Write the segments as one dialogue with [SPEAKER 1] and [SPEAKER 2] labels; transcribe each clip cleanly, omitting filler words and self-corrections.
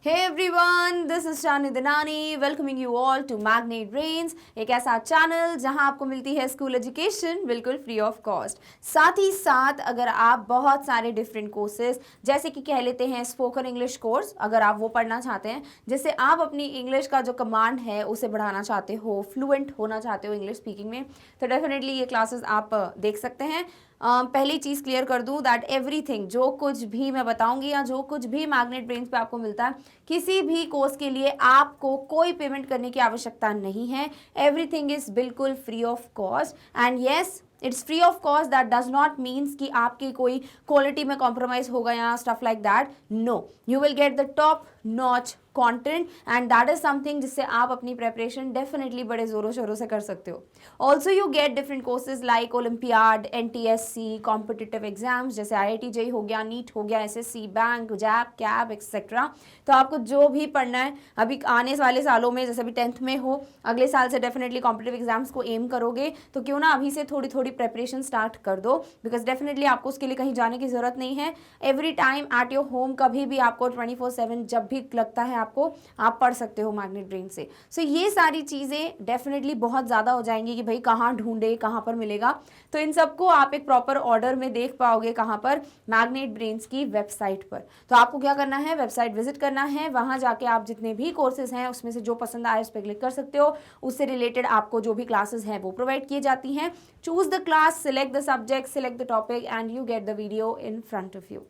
[SPEAKER 1] Hey everyone, this is Shani Dinani welcoming you all to Magnet Brains, एक ऐसा channel जहां आपको मिलती है स्कूल एजुकेशन बिल्कुल फ्री ऑफ कॉस्ट। साथ ही साथ अगर आप बहुत सारे डिफरेंट कोर्सेज जैसे कि कह लेते हैं स्पोकन इंग्लिश कोर्स, अगर आप वो पढ़ना चाहते हैं जिससे आप अपनी इंग्लिश का जो कमांड है उसे बढ़ाना चाहते हो, फ्लुएंट होना चाहते हो इंग्लिश स्पीकिंग में, तो डेफिनेटली ये क्लासेस आप देख सकते हैं। पहली चीज़ क्लियर कर दूं दैट एवरीथिंग, जो कुछ भी मैं बताऊंगी या जो कुछ भी मैग्नेट ब्रेन्स पे आपको मिलता है, किसी भी कोर्स के लिए आपको कोई पेमेंट करने की आवश्यकता नहीं है। एवरीथिंग इज बिल्कुल free of cost and yes it's free of cost. That does not means कि आपकी कोई क्वालिटी में कॉम्प्रोमाइज होगा या stuff like that. No, you will get the top notch content and that is something जिससे आप अपनी प्रेपरेशन डेफिनेटली बड़े जोरों शोरों से कर सकते हो। Also you get different courses like olympiad, NTSC, competitive exams जैसे IIT JEE हो गया, नीट हो गया, SSC, bank, JAP, cab etcetera. तो आपको जो भी पढ़ना है अभी आने वाले सालों में, जैसे अभी 10th में हो, अगले साल से डेफिनेटली कॉम्पिटिटिव एग्जाम्स को एम करोगे तो क्यों ना अभी से थोड़ी थोड़ी प्रेपरेशन स्टार्ट कर दो, बिकॉज डेफिनेटली आपको उसके लिए कहीं जाने की जरूरत नहीं है। Every time at your home, कभी भी आपको 24/7 जब भी लगता है आपको, आप पढ़ सकते हो मैग्नेट ब्रेन से। सो ये सारी चीज़ें डेफिनेटली बहुत ज़्यादा हो जाएंगी कि भाई कहाँ ढूंढे, कहाँ पर मिलेगा। तो इन सबको आप एक प्रॉपर ऑर्डर में देख पाओगे कहाँ पर, मैग्नेट ब्रेन्स की वेबसाइट पर। तो आपको क्या करना है, वेबसाइट विजिट करना है, वहाँ जाके आप जितने भी कोर्सेज हैं उसमें से जो पसंद आए उस पर क्लिक कर सकते हो। उससे रिलेटेड आपको जो भी क्लासेस हैं वो प्रोवाइड की जाती हैं। Choose the class, select the subject, select the topic and you get the video in front of you.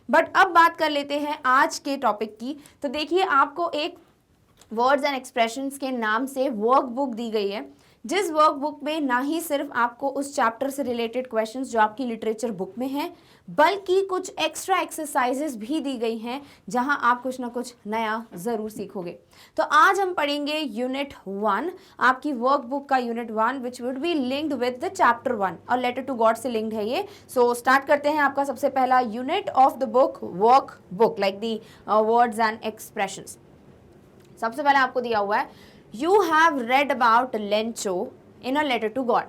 [SPEAKER 1] But अब बात कर लेते हैं आज के टॉपिक की। तो देखिए, आपको एक वर्ड्स एंड एक्सप्रेशंस के नाम से वर्कबुक दी गई है, जिस वर्कबुक में ना ही सिर्फ आपको उस चैप्टर से रिलेटेड क्वेश्चंस जो आपकी लिटरेचर बुक में हैं, बल्कि कुछ एक्स्ट्रा एक्सरसाइजेस भी दी गई हैं जहां आप कुछ ना कुछ नया ज़रूर सीखोगे। तो आज हम पढ़ेंगे यूनिट 1, आपकी वर्कबुक का unit 1 which would be linked with the chapter 1 और लेटर टू गॉड से लिंक्ड है ये। सो स्टार्ट करते हैं आपका सबसे पहला unit of the book, workbook like the words and expressions. सबसे पहले आपको दिया हुआ है, you have read about Lencho in a letter to God,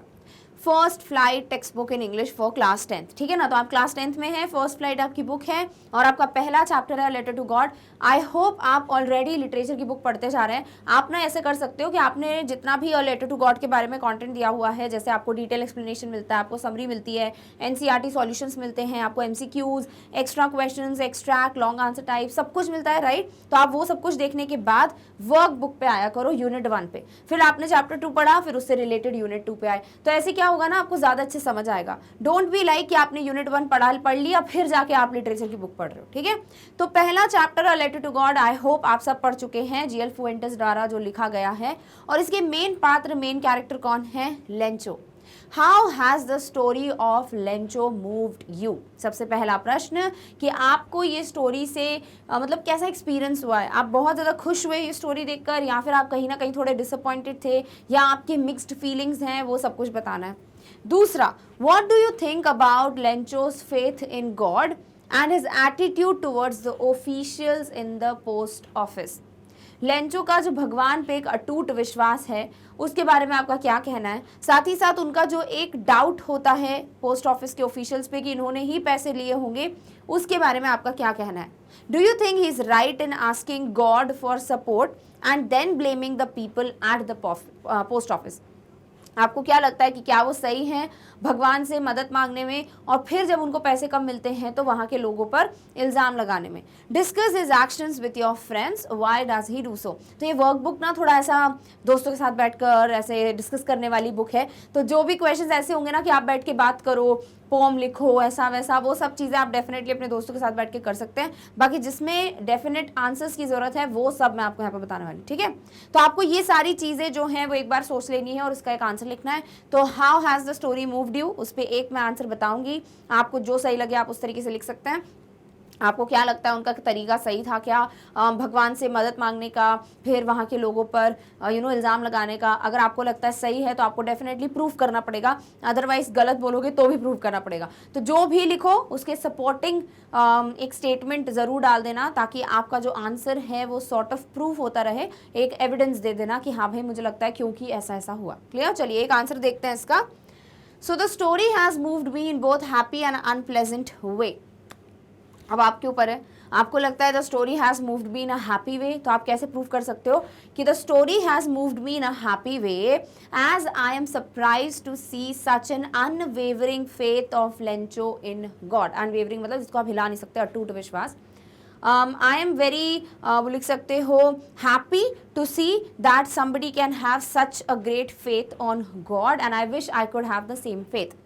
[SPEAKER 1] first flight textbook in English for class 10th। ठीक है ना, तो आप क्लास 10th में है, फर्स्ट फ्लाइट आपकी बुक है और आपका पहला चैप्टर है letter to God. I hope आप ऑलरेडी लिटरेचर की बुक पढ़ते जा रहे हैं। आप ना ऐसे कर सकते हो कि आपने जितना भी लेटर टू गॉड के बारे में कंटेंट दिया हुआ है, जैसे आपको डिटेल एक्सप्लेनेशन मिलता है, आपको समरी मिलती है, NCERT सॉल्यूशंस मिलते हैं, आपको MCQs, extra questions, extract, long answer type, सब कुछ मिलता है, राइट। तो आप वो सब कुछ देखने के बाद वर्क बुक पे आया करो यूनिट 1 पे, फिर आपने चैप्टर 2 पढ़ा, फिर उससे रिलेटेड यूनिट 2 पे आए, तो ऐसे क्या होगा ना, आपको ज्यादा अच्छे समझ आएगा। डोंट बी लाइक कि आपने यूनिट 1 पढ़ लिया फिर जाके आप लिटरेचर की बुक पढ़ रहे हो। ठीक है, तो पहला chapter a letter to God I hope आप सब पढ़ चुके हैं, GL फुएंटेस द्वारा जो लिखा गया है, और इसके मेन पात्र, मेन कैरेक्टर कौन है, Lencho. How has the story of Lencho moved you. सबसे पहला प्रश्न कि आपको ये स्टोरी से मतलब कैसा एक्सपीरियंस हुआ है, आप बहुत ज़्यादा खुश हुए ये स्टोरी देखकर, या फिर आप कहीं ना कहीं थोड़े डिसअपॉइंटेड थे, या आपके मिक्स्ड फीलिंग्स हैं, वो सब कुछ बताना है। दूसरा, what do you think about Lencho's faith in God and his attitude towards the officials in the post office. Lencho का जो भगवान पे एक अटूट विश्वास है उसके बारे में आपका क्या कहना है। साथ ही साथ उनका जो एक डाउट होता है पोस्ट ऑफिस के ऑफिशियल्स पे कि इन्होंने ही पैसे लिए होंगे, उसके बारे में आपका क्या कहना है। Do you think he is right in asking God for support and then blaming the people at the post office. आपको क्या लगता है कि क्या वो सही हैं भगवान से मदद मांगने में और फिर जब उनको पैसे कम मिलते हैं तो वहाँ के लोगों पर इल्ज़ाम लगाने में। Discuss his actions with your friends, why does he do so. तो ये वर्कबुक ना थोड़ा ऐसा दोस्तों के साथ बैठकर ऐसे डिस्कस करने वाली बुक है। तो जो भी क्वेश्चंस ऐसे होंगे ना कि आप बैठ के बात करो, पोम लिखो, ऐसा वैसा, वो सब चीज़ें आप डेफिनेटली अपने दोस्तों के साथ बैठ के कर सकते हैं। बाकी जिसमें डेफिनेट आंसर्स की ज़रूरत है वो सब मैं आपको यहाँ पे बताने वाली। ठीक है, तो आपको ये सारी चीज़ें जो हैं वो एक बार सोच लेनी है और इसका एक आंसर लिखना है। तो how has the story moved you, उस पर एक मैं आंसर बताऊंगी, आपको जो सही लगे आप उस तरीके से लिख सकते हैं। आपको क्या लगता है उनका तरीका सही था क्या, भगवान से मदद मांगने का, फिर वहाँ के लोगों पर इल्ज़ाम लगाने का। अगर आपको लगता है सही है तो आपको डेफिनेटली प्रूफ करना पड़ेगा, अदरवाइज गलत बोलोगे तो भी प्रूफ करना पड़ेगा। तो जो भी लिखो उसके सपोर्टिंग एक स्टेटमेंट ज़रूर डाल देना, ताकि आपका जो आंसर है वो सॉर्ट ऑफ प्रूफ होता रहे, एक एविडेंस दे देना कि हाँ भाई मुझे लगता है क्योंकि ऐसा ऐसा हुआ। क्लियर, चलिए एक आंसर देखते हैं इसका। So the story has moved me in both happy and unpleasant way. अब आपके ऊपर है, आपको लगता है the story has moved me in a happy way, तो आप कैसे प्रूव कर सकते हो कि the story has moved me in a happy way as I am surprise to see such an unwavering faith of Lencho in God. Unwavering मतलब जिसको आप हिला नहीं सकते, अटूट विश्वास। आई एम वेरी, वो लिख सकते हो, happy to see that somebody can have such a great faith on God and I wish I could have the same faith.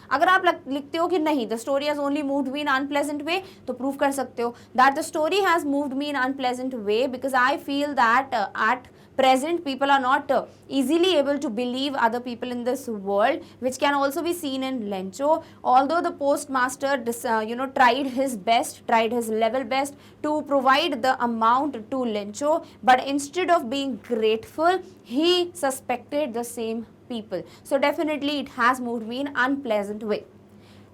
[SPEAKER 1] अगर आप लिखते हो कि नहीं the story has only moved me in unpleasant way, तो prove कर सकते हो that the story has moved me in unpleasant way because I feel that at present people are not easily able to believe other people in this world, which can also be seen in Lencho. Although the postmaster tried his level best to provide the amount to Lencho, but instead of being grateful he suspected the same people. So definitely it has moved me in unpleasant way.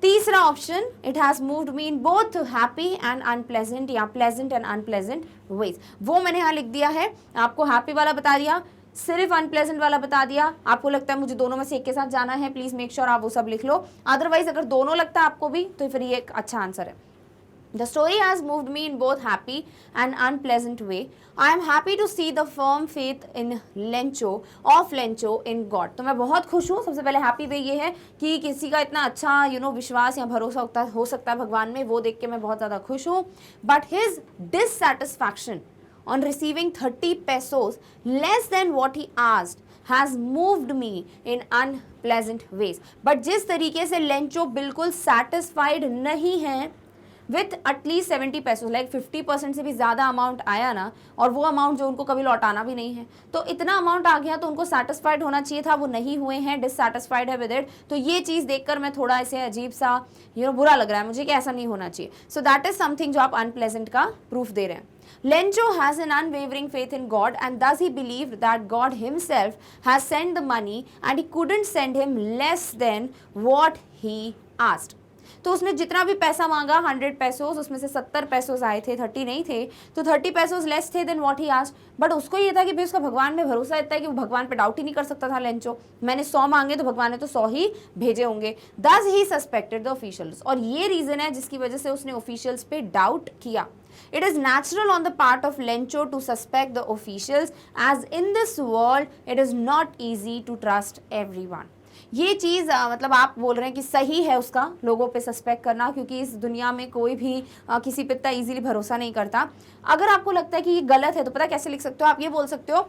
[SPEAKER 1] तीसरा option, it has moved me in both happy and unpleasant या pleasant and unpleasant veg. वो मैंने यहाँ लिख दिया है, आपको happy वाला बता दिया, सिर्फ अनप्लेजेंट वाला बता दिया। आपको लगता है मुझे दोनों में से एक के साथ जाना है, प्लीज मेक श्योर आप वो सब लिख लो। अदरवाइज अगर दोनों लगता है आपको भी तो फिर ये एक अच्छा आंसर है। The story has moved me in both happy and unpleasant way. I am happy to see the firm faith in Lencho in God. तो मैं बहुत खुश हूँ। सबसे पहले हैप्पी वे ये है कि किसी का इतना अच्छा विश्वास या भरोसा हो सकता है भगवान में, वो देख के मैं बहुत ज़्यादा खुश हूँ। But his dissatisfaction on receiving 30 pesos less than what he asked has moved me in unpleasant ways. But जिस तरीके से लेंचो बिल्कुल satisfied नहीं है विथ एटलीस्ट 70 पैसोज, लाइक 50% से भी ज़्यादा अमाउंट आया ना, और वो अमाउंट जो उनको कभी लौटाना भी नहीं है, तो इतना अमाउंट आ गया तो उनको सेटिस्फाइड होना चाहिए था, वो नहीं हुए हैं, डिससेटिस्फाइड है विद इट। तो ये चीज़ देखकर मैं थोड़ा ऐसे अजीब सा बुरा लग रहा है मुझे कि ऐसा नहीं होना चाहिए। सो दैट इज समथिंग जो आप अनप्लेजेंट का प्रूफ दे रहे हैं। Lencho has an unwavering faith in God and thus he believed that God himself has sent the money and he couldn't send him less than what he asked. तो उसने जितना भी पैसा मांगा 100 पैसोज, उसमें से 70 पैसोज आए थे, 30 नहीं थे, तो 30 पैसोज लेस थे then what he asked. But उसको ये था कि भाई उसका भगवान में भरोसा इतना है कि वो भगवान पे डाउट ही नहीं कर सकता था लेंचो। मैंने 100 मांगे तो भगवान ने तो 100 ही भेजे होंगे। दस ही सस्पेक्टेड द ऑफिशियल्स, और ये रीजन है जिसकी वजह से उसने ऑफिशियल्स पे डाउट किया। It is natural on the part of Lencho to suspect the officials, as in this world it is not easy to trust everyone. ये चीज़ मतलब आप बोल रहे हैं कि सही है उसका लोगों पे सस्पेक्ट करना, क्योंकि इस दुनिया में कोई भी किसी पे इतना ईजिली भरोसा नहीं करता। अगर आपको लगता है कि ये गलत है तो पता कैसे लिख सकते हो आप, ये बोल सकते हो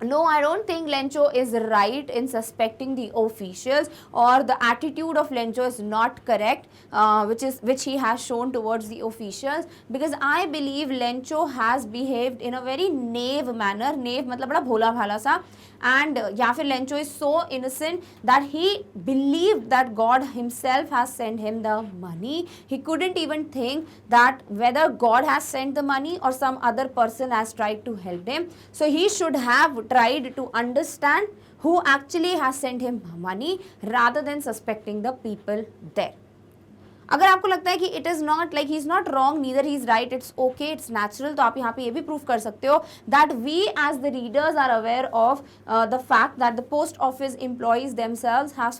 [SPEAKER 1] No, I don't think Lencho is right in suspecting the officials, or the attitude of Lencho is not correct, which he has shown towards the officials, because I believe Lencho has behaved in a very knave manner. Knave मतलब बड़ा भोला भाला सा, and या फिर Lencho is so innocent that he believed that God himself has sent him the money. He couldn't even think that whether God has sent the money or some other person has tried to help him. So he should have tried to understand who actually has sent him money rather than suspecting the people there. अगर आपको लगता है कि it is not like he is not wrong neither he is right, it's okay, it's natural, तो आप यहाँ पे ये भी प्रूफ कर सकते हो that we as the readers are aware of the fact that the post office employees themselves has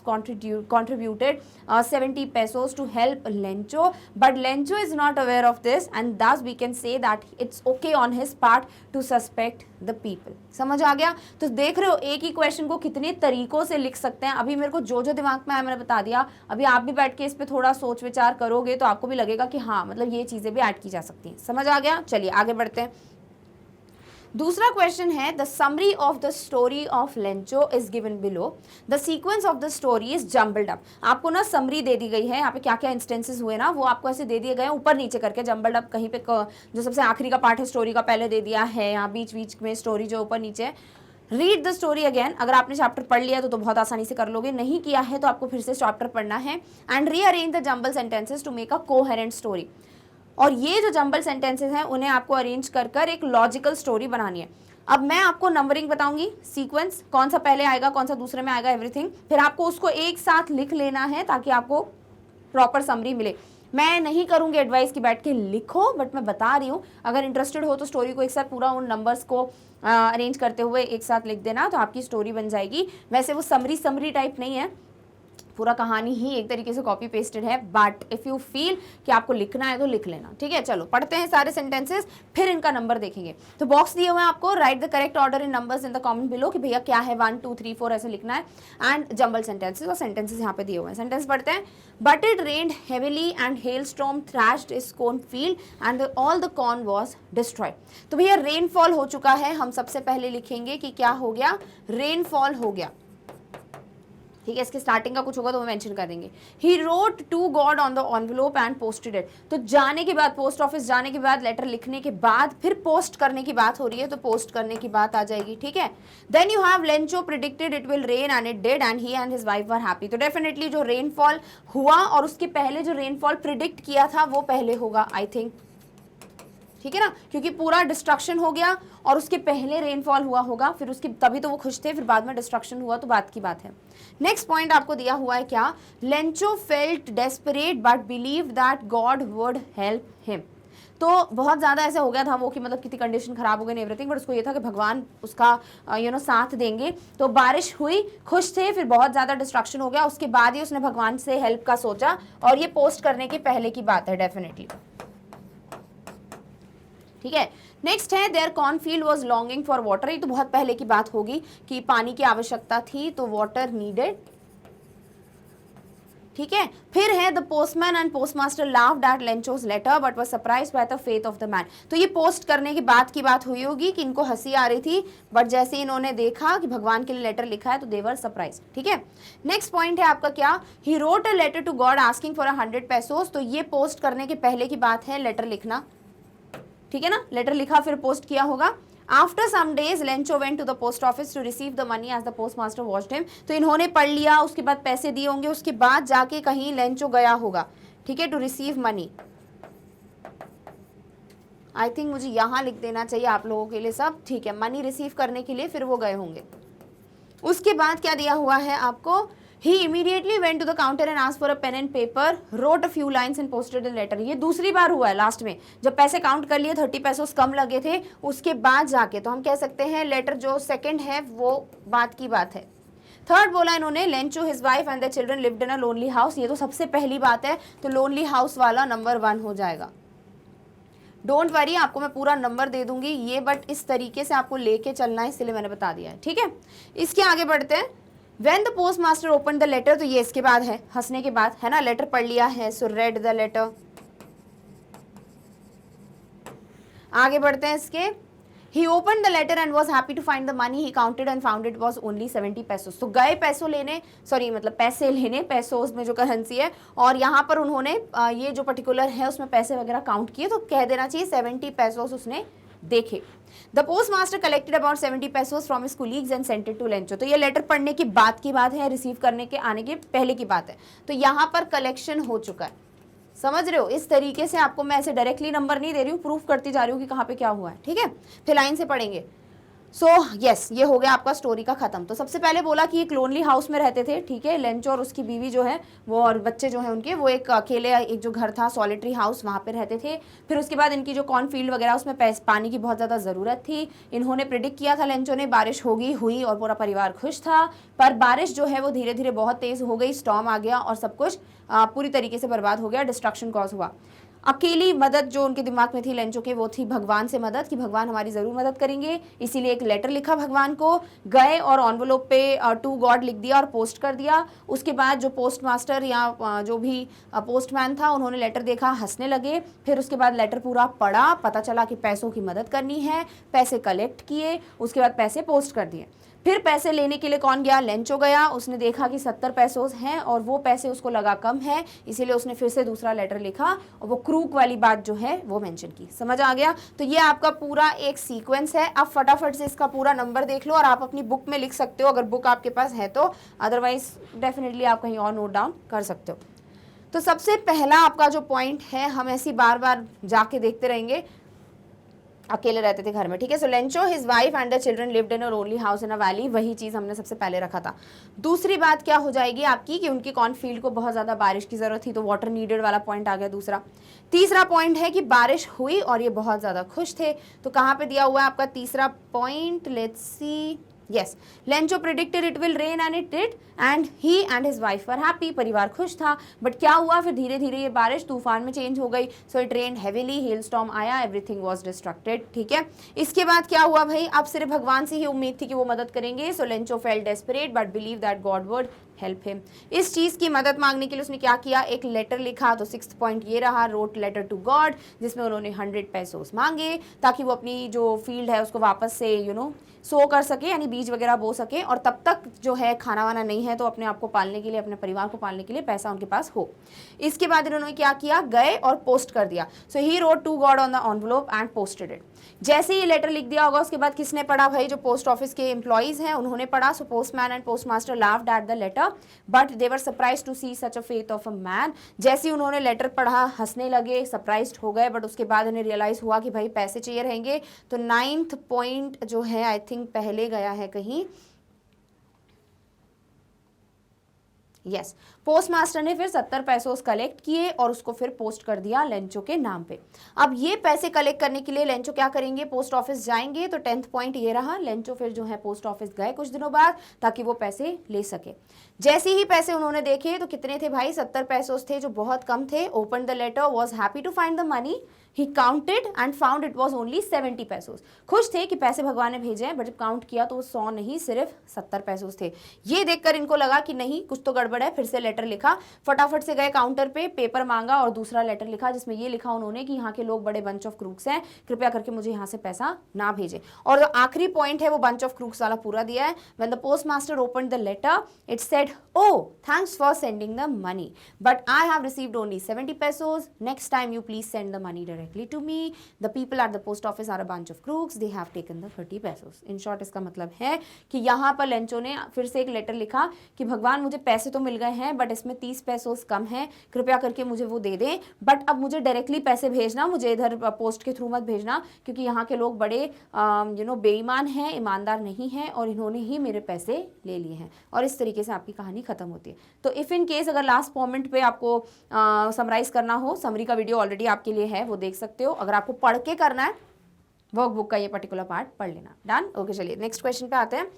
[SPEAKER 1] contributed 70 pesos to help Lencho, but Lencho is not aware of this and thus we can say that it's okay on his part to suspect the people. समझ आ गया? तो देख रहे हो एक ही question को कितने तरीकों से लिख सकते हैं। अभी मेरे को जो जो दिमाग में आया मैंने बता दिया, अभी आप भी बैठ के इस पे थोड़ा सोच विचार करोगे तो आपको भी लगेगा कि हाँ मतलब ये चीज़ें भी ऐड की जा सकती हैं। समझ आ गया? चलिए आगे बढ़ते हैं। दूसरा क्वेश्चन है the summary of the story of Lencho is given below, the sequence of the story is jumbled up. आपको ना समरी दे दी गई है, यहाँ पे क्या क्या इंस्टेंसेस हुए ना वो आपको ऐसे दे दिए गए हैं ऊपर नीचे करके, जम्बल्ड अप कहीं पे जो सबसे आखिरी का पार्ट है स्टोरी का पहले दे दिया है, यहाँ बीच बीच में स्टोरी जो ऊपर नीचे। रीड द स्टोरी अगेन, अगर आपने चैप्टर पढ़ लिया तो बहुत आसानी से कर लोगे, नहीं किया है तो आपको फिर से चैप्टर पढ़ना है। And rearrange the jumble sentences to make a coherent story, और ये जो जम्बल सेंटेंसेस हैं उन्हें आपको अरेंज कर कर एक लॉजिकल स्टोरी बनानी है। अब मैं आपको नंबरिंग बताऊंगी, सीक्वेंस कौन सा पहले आएगा कौन सा दूसरे में आएगा एवरीथिंग, फिर आपको उसको एक साथ लिख लेना है ताकि आपको प्रॉपर समरी मिले। मैं नहीं करूंगी एडवाइस की बैठ के लिखो, बट मैं बता रही हूँ अगर इंटरेस्टेड हो तो स्टोरी को एक साथ पूरा उन नंबर्स को अरेंज करते हुए एक साथ लिख देना तो आपकी स्टोरी बन जाएगी। वैसे वो समरी टाइप नहीं है, पूरा कहानी ही एक तरीके से कॉपी पेस्टेड है, बट इफ यू फील कि आपको लिखना है तो लिख लेना, ठीक है। चलो पढ़ते हैं सारे सेंटेंसेस, फिर इनका नंबर देखेंगे। तो बॉक्स दिए हुए हैं आपको, right the correct order in numbers in the comment below कि भैया क्या है 1 2 3 4 ऐसे लिखना है, एंड जंबल सेंटेंसेस, और सेंटेंसेस यहाँ पे दिए हुए हैं। सेंटेंस पढ़ते हैं। But it rained heavily and hail storm thrashed his corn field and all the corn was destroyed. तो भैया रेनफॉल हो चुका है, हम सबसे पहले लिखेंगे कि क्या हो गया, रेनफॉल हो गया, ठीक है। इसके स्टार्टिंग का कुछ होगा तो वो मेंशन कर देंगे। He wrote to God on the envelope and posted it. तो जाने के बाद, पोस्ट ऑफिस जाने के बाद, लेटर लिखने के बाद फिर पोस्ट करने की बात हो रही है, तो पोस्ट करने की बात आ जाएगी, ठीक है। Then you have Lencho predicted it will rain and it did and he and his wife were happy. तो डेफिनेटली जो रेनफॉल हुआ और उसके पहले जो रेनफॉल प्रिडिक्ट किया था वो पहले होगा, आई थिंक, ठीक है ना, क्योंकि पूरा डिस्ट्रक्शन हो गया और उसके पहले रेनफॉल हुआ होगा, फिर उसकी तभी तो वो खुश थे, फिर बाद में डिस्ट्रक्शन हुआ, तो बात की बात है। नेक्स्ट पॉइंट आपको दिया हुआ है क्या, Lencho felt desperate but believe that God would help him. तो बहुत ज़्यादा ऐसा हो गया था वो कि मतलब कितनी कंडीशन खराब हो गई एवरीथिंग, बट उसको ये था कि भगवान उसका साथ देंगे। तो बारिश हुई, खुश थे, फिर बहुत ज़्यादा डिस्ट्रक्शन हो गया, उसके बाद ही उसने भगवान से हेल्प का सोचा, और ये पोस्ट करने के पहले की बात है डेफिनेटली, ठीक है। नेक्स्ट है their cornfield was longing for water. ये तो बहुत पहले की बात होगी कि पानी की आवश्यकता थी, तो वाटर नीडेड, ठीक है। फिर है the postman and postmaster laughed at Lencho's letter but was surprised by the faith of the man. तो ये पोस्ट करने के बाद की बात हुई होगी कि इनको हंसी आ रही थी, बट जैसे इन्होंने देखा कि भगवान के लिए लेटर लिखा है तो दे वर सरप्राइज्ड, ठीक है। नेक्स्ट पॉइंट है आपका क्या, he wrote a letter to God asking for 100 pesos। तो ये पोस्ट करने के पहले की बात है, लेटर लिखना, ठीक है ना, लेटर लिखा फिर पोस्ट किया होगा। After some days Lencho went to the post office to receive the money as the post master watched him. तो इन्होंने पढ़ लिया, उसके बाद पैसे दिए होंगे, उसके बाद जाके कहीं लेंचो गया होगा, ठीक है, to receive money. I think मुझे यहाँ लिख देना चाहिए आप लोगों के लिए सब, ठीक है, मनी रिसीव करने के लिए फिर वो गए होंगे। उसके बाद क्या दिया हुआ है आपको, He immediately went to the counter and asked for a pen and paper, wrote a few lines and posted a letter। ये दूसरी बार हुआ है लास्ट में, जब पैसे काउंट कर लिए 30 pesos कम लगे थे, उसके बाद जाके, तो हम कह सकते हैं लेटर जो सेकंड है वो बात की बात है। थर्ड बोला इन्होंने, Lencho his wife and the children lived in a lonely house. ये तो सबसे पहली बात है, तो लोनली हाउस वाला नंबर 1 हो जाएगा। डोंट वरी, आपको मैं पूरा नंबर दे दूंगी ये, बट इस तरीके से आपको लेके चलना है, इसलिए मैंने बता दिया है, ठीक है। इसके आगे बढ़ते हैं। When the postmaster opened the letter, तो ये इसके बाद है, हंसने के बाद है ना, लेटर पढ़ लिया है, सो read the letter। आगे बढ़ते हैं इसके। He opened the letter and was happy to find the money he counted and found it was only 70 pesos। तो गए पैसों लेने, सॉरी मतलब पैसे लेने, पैसों में जो करेंसी है, और यहाँ पर उन्होंने ये जो पर्टिकुलर है उसमें पैसे वगैरह काउंट किए, तो कह देना चाहिए 70 pesos उसने देखे। The post master collected about 70 pesos from his colleagues and sent it to Lencho. तो ये लेटर पढ़ने की बात की बात है, रिसीव करने के आने के पहले की बात है, तो यहाँ पर कलेक्शन हो चुका है, समझ रहे हो। इस तरीके से आपको मैं ऐसे डायरेक्टली नंबर नहीं दे रही हूँ, प्रूफ करती जा रही हूँ कि कहाँ पे क्या हुआ है, ठीक है। फिर लाइन से पढ़ेंगे। सो यस, ये हो गया आपका स्टोरी का खत्म। तो सबसे पहले बोला कि एक लोनली हाउस में रहते थे, ठीक है, लेंचो और उसकी बीवी जो है वो, और बच्चे जो हैं उनके, वो एक अकेले, एक जो घर था सॉलिटरी हाउस, वहाँ पे रहते थे। फिर उसके बाद इनकी जो कॉर्नफील्ड वगैरह उसमें पानी की बहुत ज़्यादा ज़रूरत थी। इन्होंने प्रिडिक्ट किया था लेंचो ने, बारिश होगी, हुई, और पूरा परिवार खुश था। पर बारिश जो है वो धीरे धीरे बहुत तेज़ हो गई, स्टॉर्म आ गया और सब कुछ पूरी तरीके से बर्बाद हो गया, डिस्ट्रक्शन कॉज हुआ। अकेली मदद जो उनके दिमाग में थी लेंचो के, वो थी भगवान से मदद, कि भगवान हमारी ज़रूर मदद करेंगे, इसीलिए एक लेटर लिखा भगवान को, गए और एनवेलोप पे टू गॉड लिख दिया और पोस्ट कर दिया। उसके बाद जो पोस्ट मास्टर या जो भी पोस्टमैन था, उन्होंने लेटर देखा, हंसने लगे। फिर उसके बाद लेटर पूरा पढ़ा, पता चला कि पैसों की मदद करनी है, पैसे कलेक्ट किए, उसके बाद पैसे पोस्ट कर दिए। फिर पैसे लेने के लिए कौन गया, लेंचो गया। उसने देखा कि 70 pesos हैं और वो पैसे उसको लगा कम है, इसीलिए उसने फिर से दूसरा लेटर लिखा और वो क्रूक वाली बात जो है वो मेंशन की। समझ आ गया। तो ये आपका पूरा एक सीक्वेंस है। आप फटाफट से इसका पूरा नंबर देख लो और आप अपनी बुक में लिख सकते हो, अगर बुक आपके पास है तो, अदरवाइज डेफिनेटली आप कहीं और नोट डाउन कर सकते हो। तो सबसे पहला आपका जो पॉइंट है, हम ऐसी बार बार जाके देखते रहेंगे, अकेले रहते थे घर में, ठीक है। So Lencho his wife and the children lived in a lonely house in a valley, वही चीज़ हमने सबसे पहले रखा था। दूसरी बात क्या हो जाएगी आपकी कि उनकी कॉर्नफील्ड को बहुत ज़्यादा बारिश की ज़रूरत थी, तो वाटर नीडेड वाला पॉइंट आ गया दूसरा। तीसरा पॉइंट है कि बारिश हुई और ये बहुत ज़्यादा खुश थे। तो कहाँ पे दिया हुआ है आपका तीसरा point, let's see, yes, Lencho predicted it will rain and it did and he and his wife were happy, परिवार खुश था। बट क्या हुआ फिर, धीरे धीरे ये बारिश तूफान में चेंज हो गई। So it rain heavily, hello storm आया, एवरीथिंग वाज डिस्ट्रक्टेड। ठीक है, इसके बाद क्या हुआ भाई, अब सिर्फ भगवान से ही उम्मीद थी कि वो मदद करेंगे। So Lencho felt desperate but believe that God would help him. इस चीज की मदद मांगने के लिए उसने क्या किया, एक लेटर लिखा। तो 6th पॉइंट ये रहा, रोट लेटर टू गॉड, जिसमें उन्होंने 100 पेसोस मांगे ताकि वो अपनी जो फील्ड है उसको वापस से सो कर सके, यानी बीज वगैरह बो सके, और तब तक जो है खाना वाना नहीं है तो अपने आप को पालने के लिए, अपने परिवार को पालने के लिए पैसा उनके पास हो। इसके बाद इन्होंने क्या किया, गए और पोस्ट कर दिया। So he wrote to God on the envelope and posted it. जैसे ही लेटर लिख दिया होगा उसके बाद किसने पढ़ा भाई, जो पोस्ट ऑफिस के एम्प्लॉइज हैं उन्होंने पढ़ा। So postman and postmaster laughed at the letter but they were surprised to see such a faith of a man. जैसे ही उन्होंने लेटर पढ़ा हंसने लगे, सरप्राइज्ड हो गए, बट उसके बाद उन्हें रियलाइज हुआ कि भाई पैसे चाहिए रहेंगे। तो 9th पॉइंट जो है आई थिंक पहले गया है कहीं, यस, पोस्टमास्टर ने फिर 70 पैसों कलेक्ट किए और उसको फिर पोस्ट कर दिया लेंचो के नाम पे। अब ये पैसे कलेक्ट करने के लिए लेंचो क्या करेंगे, पोस्ट ऑफिस जाएंगे। तो 10th पॉइंट ये रहा, लेंचो फिर जो है पोस्ट ऑफिस गए कुछ दिनों बाद ताकि वो पैसे ले सके। जैसे ही पैसे उन्होंने देखे तो कितने थे भाई, 70 पैसों थे, जो बहुत कम थे। Open the letter, was happy to find the money, he counted and found it was only 70 पैसों। खुश थे कि पैसे भगवान ने भेजे हैं, बट जब काउंट किया तो वो 100 नहीं, सिर्फ 70 पैसों थे। ये देखकर इनको लगा कि नहीं कुछ तो गड़बड़ है। फिर से लेटर लिखा, फटाफट से गए काउंटर पे, पेपर मांगा और दूसरा लेटर लिखा जिसमें ये लिखा उन्होंने कि यहाँ के लोग बड़े बंच ऑफ क्रूक्स हैं, कृपया करके मुझे यहाँ से पैसा ना भेजे। और जो आखिरी पॉइंट है वो बंच ऑफ क्रूक्स वाला पूरा दिया है। When the post master opened the letter it said, oh thanks for sending the money but I have received only 70 pesos, next time you please send the money directly to me, the people at the post office are a bunch of crooks, they have taken the 30 pesos. In short इसका मतलब है कि यहाँ पर Lencho ने फिर से एक लेटर लिखा कि भगवान मुझे पैसे तो मिल गए हैं बट इसमें 30 पैसोस कम है, कृपया करके मुझे वो दे दें, बट अब मुझे डायरेक्टली पैसे भेजना, मुझे इधर पोस्ट के थ्रू मत भेजना क्योंकि यहाँ के लोग बड़े बेईमान हैं, ईमानदार नहीं हैं और इन्होंने ही मेरे पैसे ले लिए हैं। और इस तरीके से आपकी कहानी खत्म होती है। तो इफ इन केस अगर लास्ट पॉइंट पे आपको समराइज करना हो, समरी का वीडियो ऑलरेडी आपके लिए है, वो देख सकते हो। अगर आपको पढ़ के करना है वर्कबुक का ये पर्टिकुलर पार्ट पढ़ लेना। डन, ओके, चलिए नेक्स्ट क्वेश्चन पे आते हैं।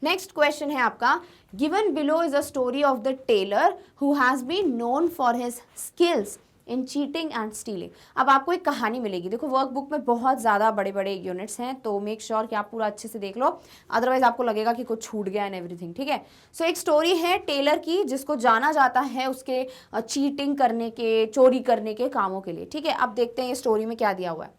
[SPEAKER 1] नेक्स्ट क्वेश्चन है आपका, given below is a story of the tailor who has been known for his skills in cheating and stealing. अब आपको एक कहानी मिलेगी। देखो वर्कबुक में बहुत ज़्यादा बड़े बड़े यूनिट्स हैं, तो मेक श्योर कि आप पूरा अच्छे से देख लो, अदरवाइज आपको लगेगा कि कुछ छूट गया एंड एवरीथिंग। ठीक है, सो एक स्टोरी है टेलर की जिसको जाना जाता है उसके चीटिंग करने के, चोरी करने के कामों के लिए। ठीक है, अब देखते हैं ये स्टोरी में क्या दिया हुआ है।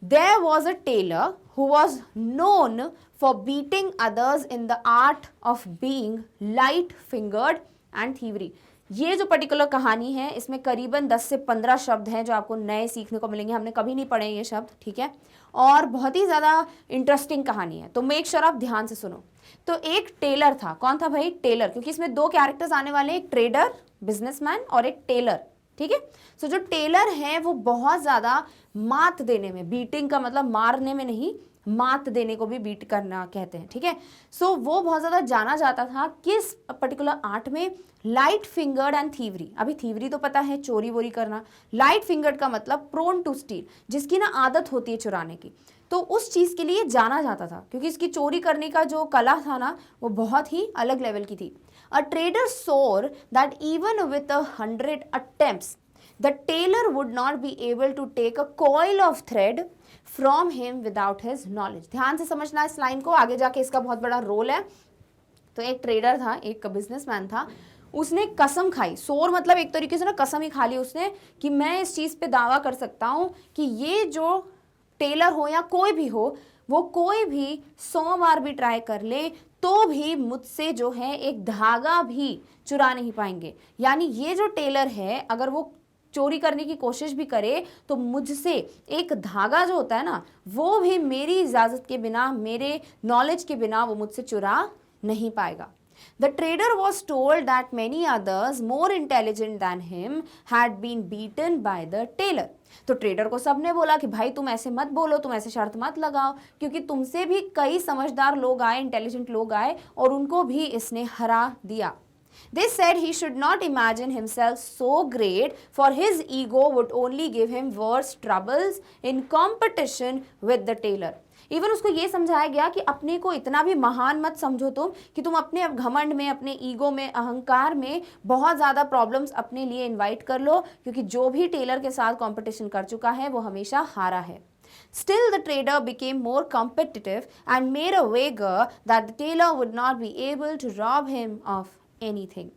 [SPEAKER 1] There was a tailor who was known for beating others in the art of being light-fingered and thievery। ये जो पर्टिकुलर कहानी है इसमें करीबन 10 से 15 शब्द हैं जो आपको नए सीखने को मिलेंगे, हमने कभी नहीं पढ़े ये शब्द। ठीक है, और बहुत ही ज़्यादा इंटरेस्टिंग कहानी है, तो मेक श्योर आप ध्यान से सुनो। तो एक टेलर था, कौन था भाई, टेलर, क्योंकि इसमें दो कैरेक्टर्स आने वाले हैं, एक ट्रेडर बिजनेसमैन और एक टेलर। ठीक है, सो जो टेलर है वो बहुत ज़्यादा मात देने में, बीटिंग का मतलब मारने में नहीं, मात देने को भी बीट करना कहते हैं। ठीक है, सो वो बहुत ज़्यादा जाना जाता था किस पर्टिकुलर आर्ट में, लाइट फिंगर्ड एंड थीवरी। अभी थीवरी तो पता है चोरी वोरी करना, लाइट फिंगर्ड का मतलब प्रोन टू स्टील, जिसकी ना आदत होती है चुराने की, तो उस चीज़ के लिए जाना जाता था क्योंकि इसकी चोरी करने का जो कला था ना वो बहुत ही अलग लेवल की थी। A trader saw that even with 100 attempts, the tailor would not be able to take a coil of thread from him without his knowledge। ध्यान से समझना इस लाइन को, आगे जाके इसका बहुत बड़ा रोल है। तो एक ट्रेडर था, एक बिजनेसमैन था, उसने कसम खाई, सोर मतलब एक तरीके से ना कसम ही खा ली उसने कि मैं इस चीज़ पे दावा कर सकता हूँ कि ये जो टेलर हो या कोई भी हो, वो कोई भी 100 बार भी ट्राई कर ले तो भी मुझसे जो है एक धागा भी चुरा नहीं पाएंगे। यानी ये जो टेलर है अगर वो चोरी करने की कोशिश भी करे तो मुझसे एक धागा जो होता है ना वो भी मेरी इजाज़त के बिना, मेरे नॉलेज के बिना वो मुझसे चुरा नहीं पाएगा। The trader was told that many others more intelligent than him had been beaten by the tailor। तो ट्रेडर को सबने बोला कि भाई तुम ऐसे मत बोलो, तुम ऐसे शर्त मत लगाओ क्योंकि तुमसे भी कई समझदार लोग आए, इंटेलिजेंट लोग आए और उनको भी इसने हरा दिया। They said he should not imagine himself so great, for his ego would only give him worse troubles in competition with the tailor. Even उसको ये समझाया गया कि अपने को इतना भी महान मत समझो तुम कि तुम अपने घमंड में, अपने ईगो में, अहंकार में बहुत ज़्यादा प्रॉब्लम्स अपने लिए इन्वाइट कर लो, क्योंकि जो भी टेलर के साथ कंपटीशन कर चुका है वो हमेशा हारा है. Still, the trader became more competitive and made a wager that the tailor would not be able to rob him of anything.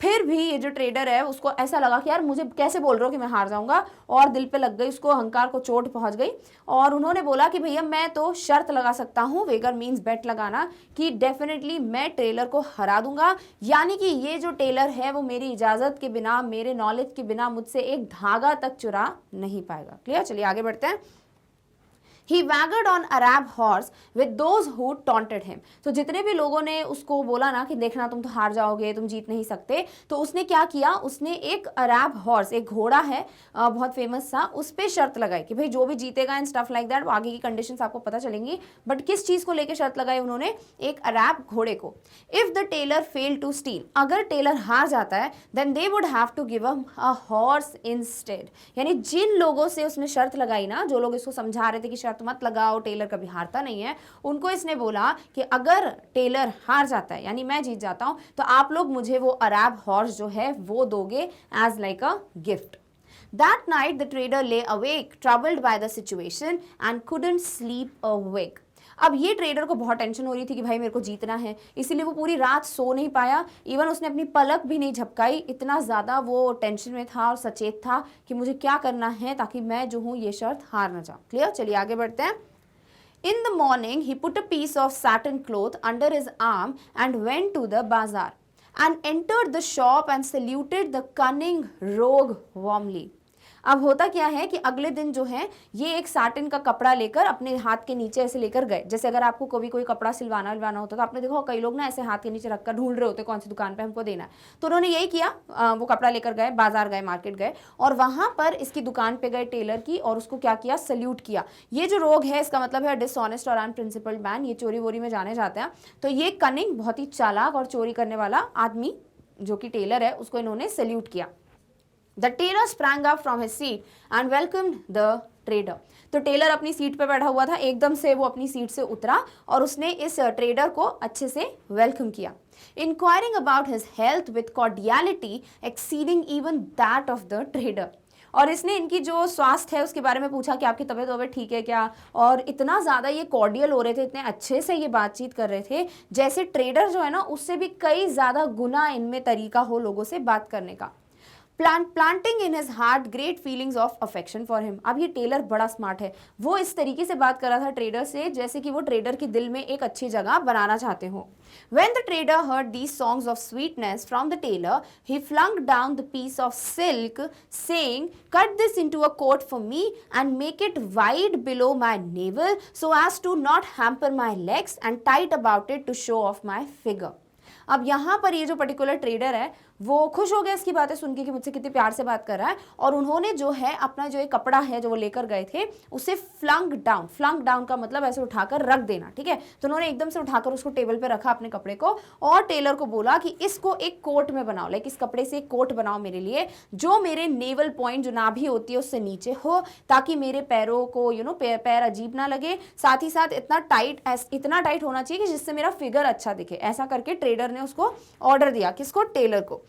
[SPEAKER 1] फिर भी ये जो ट्रेडर है उसको ऐसा लगा कि यार मुझे कैसे बोल रहे हो कि मैं हार जाऊंगा, और दिल पे लग गई, उसको अहंकार को चोट पहुंच गई, और उन्होंने बोला कि भैया मैं तो शर्त लगा सकता हूँ, वेगर मीन्स बेट लगाना, कि डेफिनेटली मैं टेलर को हरा दूंगा, यानी कि ये जो टेलर है वो मेरी इजाजत के बिना, मेरे नॉलेज के बिना मुझसे एक धागा तक चुरा नहीं पाएगा. क्लियर, चलिए आगे बढ़ते हैं. He wagered on Arab horse with those who taunted him. तो जितने भी लोगों ने उसको बोला ना कि देखना तुम तो हार जाओगे, तुम जीत नहीं सकते, तो उसने क्या किया, उसने एक अरब हॉर्स, एक घोड़ा है बहुत फेमस सा, उस पर शर्त लगाई कि भाई जो भी जीतेगा एंड स्टफ लाइक दैट. आगे की कंडीशंस आपको पता चलेंगी, बट किस चीज़ को लेकर शर्त लगाई उन्होंने, एक अरब घोड़े को. If the tailor fail to steal, अगर टेलर हार जाता है, then they would have to give a horse instead. यानी जिन लोगों से उसने शर्त लगाई ना, जो लोग इसको समझा रहे थे कि मत लगाओ, टेलर कभी हारता नहीं है, उनको इसने बोला कि अगर टेलर हार जाता है, यानी मैं जीत जाता हूं, तो आप लोग मुझे वो अरब हॉर्स जो है वो दोगे as like a gift. That night the trader lay awake, troubled by the situation and couldn't sleep a wink. अब ये ट्रेडर को बहुत टेंशन हो रही थी कि भाई मेरे को जीतना है, इसीलिए वो पूरी रात सो नहीं पाया, इवन उसने अपनी पलक भी नहीं झपकाई, इतना ज़्यादा वो टेंशन में था और सचेत था कि मुझे क्या करना है ताकि मैं जो हूँ ये शर्त हार ना जाऊँ. क्लियर, चलिए आगे बढ़ते हैं. In the morning he put a piece of satin cloth under his arm and went to the bazaar and entered the shop and saluted the cunning rogue warmly. अब होता क्या है कि अगले दिन जो है ये एक साटिन का कपड़ा लेकर अपने हाथ के नीचे ऐसे लेकर गए. जैसे अगर आपको कोई कपड़ा सिलवाना होता तो आपने देखो कई लोग ना ऐसे हाथ के नीचे रखकर ढूंढ रहे होते कौन सी दुकान पे हमको देना है, तो उन्होंने यही किया, वो कपड़ा लेकर गए, बाजार गए, मार्केट गए, और वहां पर इसकी दुकान पे गए टेलर की, और उसको क्या किया, सल्यूट किया. ये जो रोग है इसका मतलब है डिसऑनेस्ट और अनप्रिंसिपल्ड मैन, ये चोरी वोरी में जाने जाते हैं. तो ये कनिंग, बहुत ही चालाक और चोरी करने वाला आदमी जो कि टेलर है, उसको इन्होंने सल्यूट किया. The tailor sprang up from his seat and welcomed the trader. तो टेलर अपनी सीट पे बैठा हुआ था, एकदम से वो अपनी सीट से उतरा और उसने इस ट्रेडर को अच्छे से वेलकम किया. Inquiring about his health with cordiality exceeding even that of the trader. और इसने इनकी जो स्वास्थ्य है उसके बारे में पूछा कि आपकी तबीयत वबीयत ठीक है क्या, और इतना ज़्यादा ये कॉर्डियल हो रहे थे, इतने अच्छे से ये बातचीत कर रहे थे जैसे ट्रेडर जो है ना उससे भी कई ज़्यादा गुना इनमें तरीका हो लोगों से बात करने का. Planting in his heart great feelings of affection for him. अब ये टेलर बड़ा स्मार्ट है, वो इस तरीके से बात कर रहा था ट्रेडर से जैसे कि वो ट्रेडर के दिल में एक अच्छी जगह बनाना चाहते हो. When the trader heard these songs of sweetness from the tailor, he flung down the piece of silk, saying, "Cut this into a coat for me and make it wide below my navel so as to not hamper my legs and tight about it to show off my figure." अब यहाँ पर ये जो particular trader है वो खुश हो गया इसकी बातें सुन के कि मुझसे कितनी प्यार से बात कर रहा है, और उन्होंने जो है अपना जो एक कपड़ा है जो वो लेकर गए थे उसे फ्लंग डाउन का मतलब ऐसे उठाकर रख देना. ठीक है, तो उन्होंने एकदम से उठाकर उसको टेबल पे रखा अपने कपड़े को, और टेलर को बोला कि इसको एक कोट में बनाओ, लाइक इस कपड़े से एक कोट बनाओ मेरे लिए जो मेरे नेवल पॉइंट जो नाभि होती है उससे नीचे हो, ताकि मेरे पैरों को पैर अजीब ना लगे, साथ ही साथ इतना टाइट होना चाहिए कि जिससे मेरा फिगर अच्छा दिखे. ऐसा करके ट्रेडर ने उसको ऑर्डर दिया, किसको, टेलर को.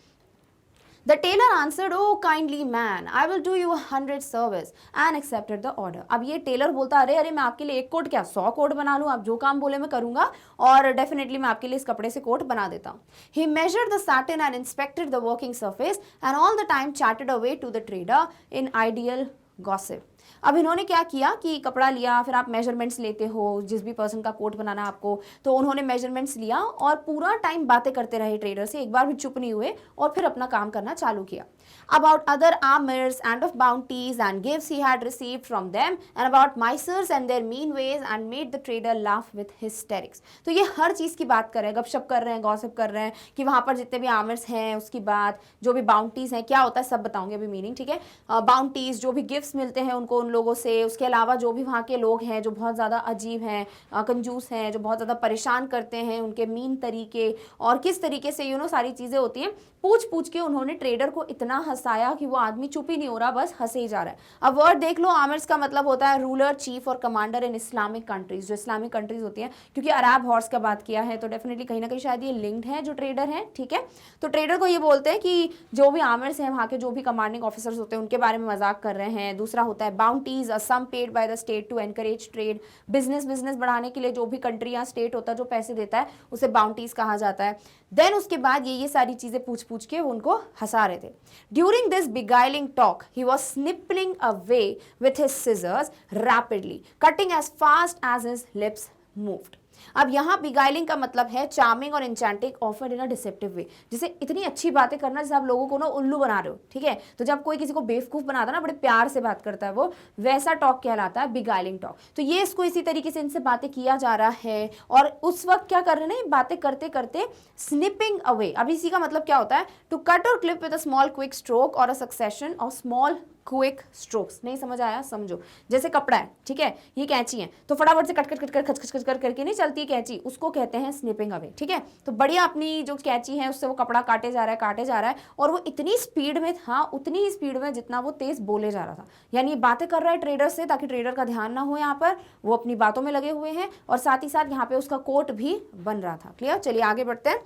[SPEAKER 1] The tailor answered, "Oh kindly man, I will do you 100 service," and accepted the order. अब ये टेलर बोलता अरे मैं आपके लिए एक कोट क्या 100 कोट बना लूँ, आप जो काम बोले मैं करूँगा, और डेफिनेटली मैं आपके लिए इस कपड़े से कोट बना देता हूँ. He measured the satin and inspected the working surface and all the time chatted away to the trader in ideal gossip. अब इन्होंने क्या किया कि कपड़ा लिया, फिर आप मेजरमेंट्स लेते हो जिस भी पर्सन का कोट बनाना आपको, तो उन्होंने मेजरमेंट्स लिया और पूरा टाइम बातें करते रहे ट्रेडर से, एक बार भी चुप नहीं हुए, और फिर अपना काम करना चालू किया. About other armors and of bounties and gifts he had received from them and about misers and their mean ways and made the trader laugh with hysterics. तो ये हर चीज़ की बात कर रहे हैं, गपशप कर रहे हैं, गॉसिप कर रहे हैं कि वहाँ पर जितने भी आर्मर्स हैं, उसकी बात, जो भी बाउंटीज़ हैं, क्या होता है सब बताऊंगे अभी मीनिंग. ठीक है, बाउंटीज़ जो भी गिफ्ट्स मिलते हैं उनको उन लोगों से, उसके अलावा जो भी वहाँ के लोग हैं जो बहुत ज़्यादा अजीब हैं, कंजूस हैं, जो बहुत ज़्यादा परेशान करते हैं, उनके मीन तरीके और किस तरीके से सारी चीज़ें होती हैं, पूछ पूछ के उन्होंने ट्रेडर को इतना हंसाया कि वो आदमी चुप ही नहीं हो रहा, बस हंसे ही जा रहा है। अब वर्ड देख लो, आमिर्स का मतलब होता है रूलर, चीफ और कमांडर इन इस्लामिक कंट्रीज, जो इस्लामिक कंट्रीज होती हैं, क्योंकि अरब हॉर्स का बात किया है तो डेफिनेटली कहीं ना कहीं शायद ये लिंक्ड है जो ट्रेडर हैं, ठीक है। तो ट्रेडर को ये बोलते हैं कि जो भी आमिर्स हैं, वहाँ के जो भी कमांडिंग ऑफिसर्स होते हैं, उनके बारे में मजाक कर रहे हैं। दूसरा होता है bounties, a sum paid by the state to encourage trade, business बढ़ाने के लिए जो भी कंट्री या स्टेट होता है जो पैसे देता है उसे बाउंटीज कहा जाता है। देन उसके बाद ये सारी चीजें पूछ पूछ के उनको हंसा रहे थे। During this beguiling talk he was snipping away with his scissors rapidly, cutting as fast as his lips moved. अब यहाँ बिगाइलिंग का मतलब है चार्मिंग और enchanting offered in a deceptive way, जैसे इतनी अच्छी बातें करना जैसे आप लोगों को ना उल्लू बना रहे हो, ठीक है। तो जब कोई किसी को बेवकूफ बनाता है ना, बड़े प्यार से बात करता है, वो वैसा टॉक कहलाता है बिगाइलिंग टॉक। तो ये इसको इसी तरीके से इनसे बातें किया जा रहा है और उस वक्त क्या कर रहे हैं, बातें करते करते स्निपिंग अवे। अब इसी का मतलब क्या होता है, टू कट और clip with a small quick stroke और a succession of small quick strokes. नहीं समझ आया, समझो, जैसे कपड़ा है, ठीक है, ये कैंची है, तो फटाफट से कट कट कट कर खच खच खच कर करके नहीं चलती कैंची, उसको कहते हैं स्निपिंग अवे, ठीक है। तो बढ़िया अपनी जो कैंची है उससे वो कपड़ा काटे जा रहा है और वो इतनी स्पीड में था, उतनी ही स्पीड में जितना वो तेज बोले जा रहा था। यानी बातें कर रहा है ट्रेडर से ताकि ट्रेडर का ध्यान ना हो, यहाँ पर वो अपनी बातों में लगे हुए हैं और साथ ही साथ यहाँ पे उसका कोट भी बन रहा था। क्लियर, चलिए आगे बढ़ते हैं।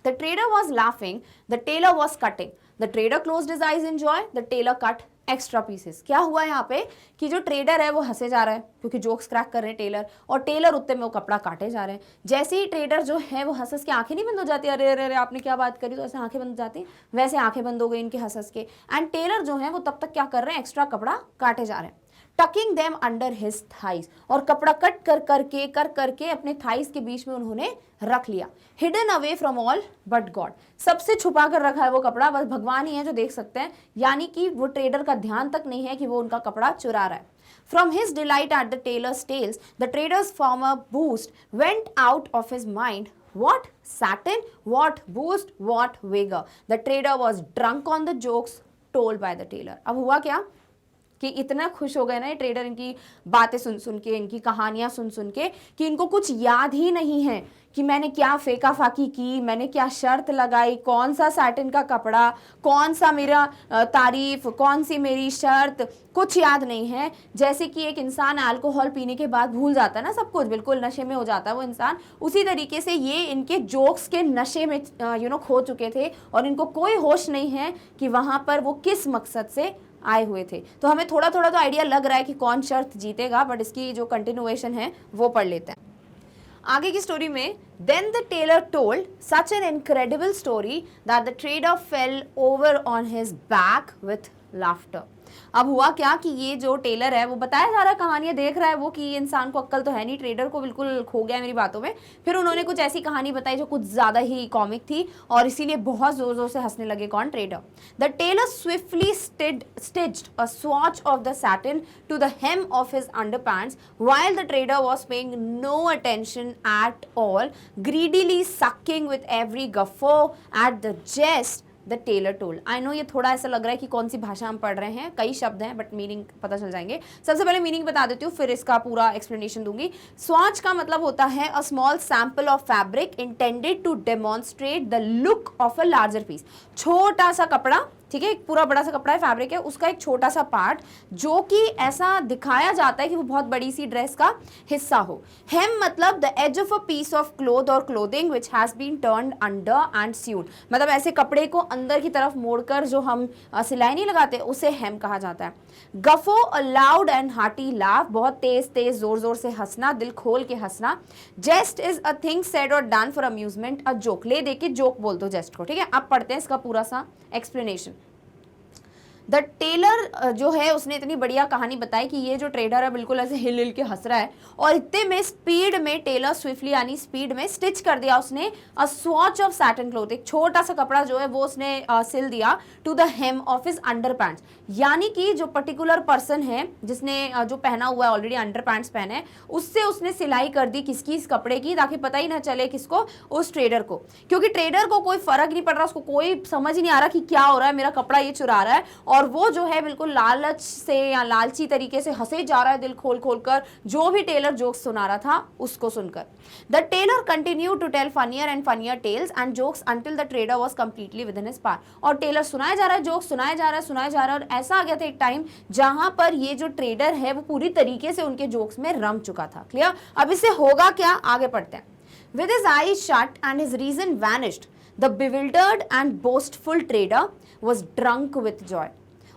[SPEAKER 1] The trader was laughing, the tailor was cutting. The trader closed his eyes in joy, the tailor cut extra pieces. क्या हुआ यहाँ पे कि जो ट्रेडर है वो हंसे जा रहा है क्योंकि जोक्स क्रैक कर रहे हैं टेलर, और टेलर उतने में वो कपड़ा काटे जा रहे हैं। जैसे ही ट्रेडर जो है वो हंस के आंखें नहीं बंद हो जाती, अरे अरे अरे आपने क्या बात करी, तो ऐसे आंखें बंद हो जाती, वैसे आंखें बंद हो गई इनके हंस के। एंड टेलर जो है वो तब तक क्या कर रहे हैं, एक्स्ट्रा कपड़ा काटे जा रहे हैं, talking them under his thighs, और कपड़ा कट कर करके अपने थाइस के बीच में उन्होंने रख लिया। Hidden away from all but God, सबसे छुपा कर रखा है वो कपड़ा, बस भगवान ही है जो देख सकते हैं। यानी कि वो ट्रेडर का ध्यान तक नहीं है कि वो उनका कपड़ा चुरा रहा है। From his delight at the tailor's tales, the trader's former boost went out of his mind. What satin, what boost, what vigor. The trader was drunk on the jokes told by the tailor. अब हुआ क्या कि इतना खुश हो गए ना ये ट्रेडर इनकी बातें सुन सुन के, इनकी कहानियां सुन सुन के, कि इनको कुछ याद ही नहीं है कि मैंने क्या फेंका फाकी की, मैंने क्या शर्त लगाई, कौन सा सैटिन का कपड़ा, कौन सा मेरा तारीफ, कौन सी मेरी शर्त, कुछ याद नहीं है। जैसे कि एक इंसान अल्कोहल पीने के बाद भूल जाता है ना सब कुछ, बिल्कुल नशे में हो जाता है वो इंसान, उसी तरीके से ये इनके जोक्स के नशे में खो चुके थे और इनको कोई होश नहीं है कि वहाँ पर वो किस मकसद से आए हुए थे। तो हमें थोड़ा थोड़ा तो आइडिया लग रहा है कि कौन शर्त जीतेगा, बट इसकी जो कंटिन्यूएशन है वो पढ़ लेते हैं। आगे की स्टोरी में, then the tailor told such an incredible story that the trader fell over on his back with laughter. अब हुआ क्या कि ये जो टेलर है वो बताया जा रहा है, कहानियां देख रहा है वो कि इंसान को अक्ल तो है नहीं, ट्रेडर को बिल्कुल खो गया मेरी बातों में। फिर उन्होंने कुछ ऐसी कहानी बताई जो कुछ ज़्यादा ही कॉमिक थी और इसीलिए बहुत ज़ोर ज़ोर से हंसने लगे कौन, trader. The tailor swiftly stitched a swatch of the satin to the hem of his underpants while the trader was paying no attention at all, greedily sucking with every guffaw at the jest the tailor told. I know ये थोड़ा ऐसा लग रहा है कि कौन सी भाषा हम पढ़ रहे हैं, कई शब्द हैं बट मीनिंग पता चल जाएंगे। सबसे पहले मीनिंग बता देती हूँ फिर इसका पूरा एक्सप्लेनेशन दूंगी। स्वॉच का मतलब होता है a small sample of fabric intended to demonstrate the look of a larger piece. छोटा सा कपड़ा, ठीक है, एक पूरा बड़ा सा कपड़ा है, फैब्रिक है, उसका एक छोटा सा पार्ट जो कि ऐसा दिखाया जाता है कि वो बहुत बड़ी सी ड्रेस का हिस्सा हो। हेम मतलब the edge of a piece of cloth और clothing which has been turned under and sewed, मतलब ऐसे कपड़े को अंदर की तरफ मोड़कर जो हम सिलाई नहीं लगाते उसे हेम कहा जाता है। Guffaw a loud and hearty laugh, बहुत तेज तेज जोर जोर से हंसना, दिल खोल के हंसना। जेस्ट इज अ थिंग सेड और done for amusement, a joke, ले दे के जोक बोल दो जेस्ट को, ठीक है। अब पढ़ते हैं इसका पूरा सा एक्सप्लेनेशन। द टेलर जो है उसने इतनी बढ़िया कहानी बताई कि ये जो ट्रेडर है बिल्कुल ऐसे हिल हिल के हंस रहा है और इतने में स्पीड में टेलर स्विफ्टली यानी स्पीड में स्टिच कर दिया उसने अ स्वॉच ऑफ सैटिन क्लॉथ, एक छोटा सा कपड़ा जो है वो उसने सिल दिया to the hem of his underpants, यानी कि जो पर्टिकुलर पर्सन है जिसने जो पहना हुआ है ऑलरेडी अंडरपैंट्स पहने हैं उससे उसने सिलाई कर दी किसकी, इस कपड़े की, ताकि पता ही ना चले किसको, उस ट्रेडर को, क्योंकि ट्रेडर को कोई फर्क नहीं पड़ रहा, उसको कोई समझ ही नहीं आ रहा कि क्या हो रहा है, मेरा कपड़ा ये चुरा रहा है और वो जो है बिल्कुल लालच से या लालची तरीके से हंसे जा रहा है दिल खोल खोल कर, जो भी टेलर जोक्स सुना रहा था उसको सुनकर। The tailor continue to tell funnier and funnier tales and jokes until the trader was completely within his power. और टेलर सुनाया जा रहा है, जोक्स सुनाया जा रहा है, सुनाया जा रहा है, और ऐसा आ गया था एक टाइम जहां पर ये जो ट्रेडर है वो पूरी तरीके से उनके जोक्स में रम चुका था। क्लियर? अब इससे होगा क्या, आगे पढ़ते हैं। With his eyes shut and his reason vanished, the bewildered and boastful trader was drunk with joy.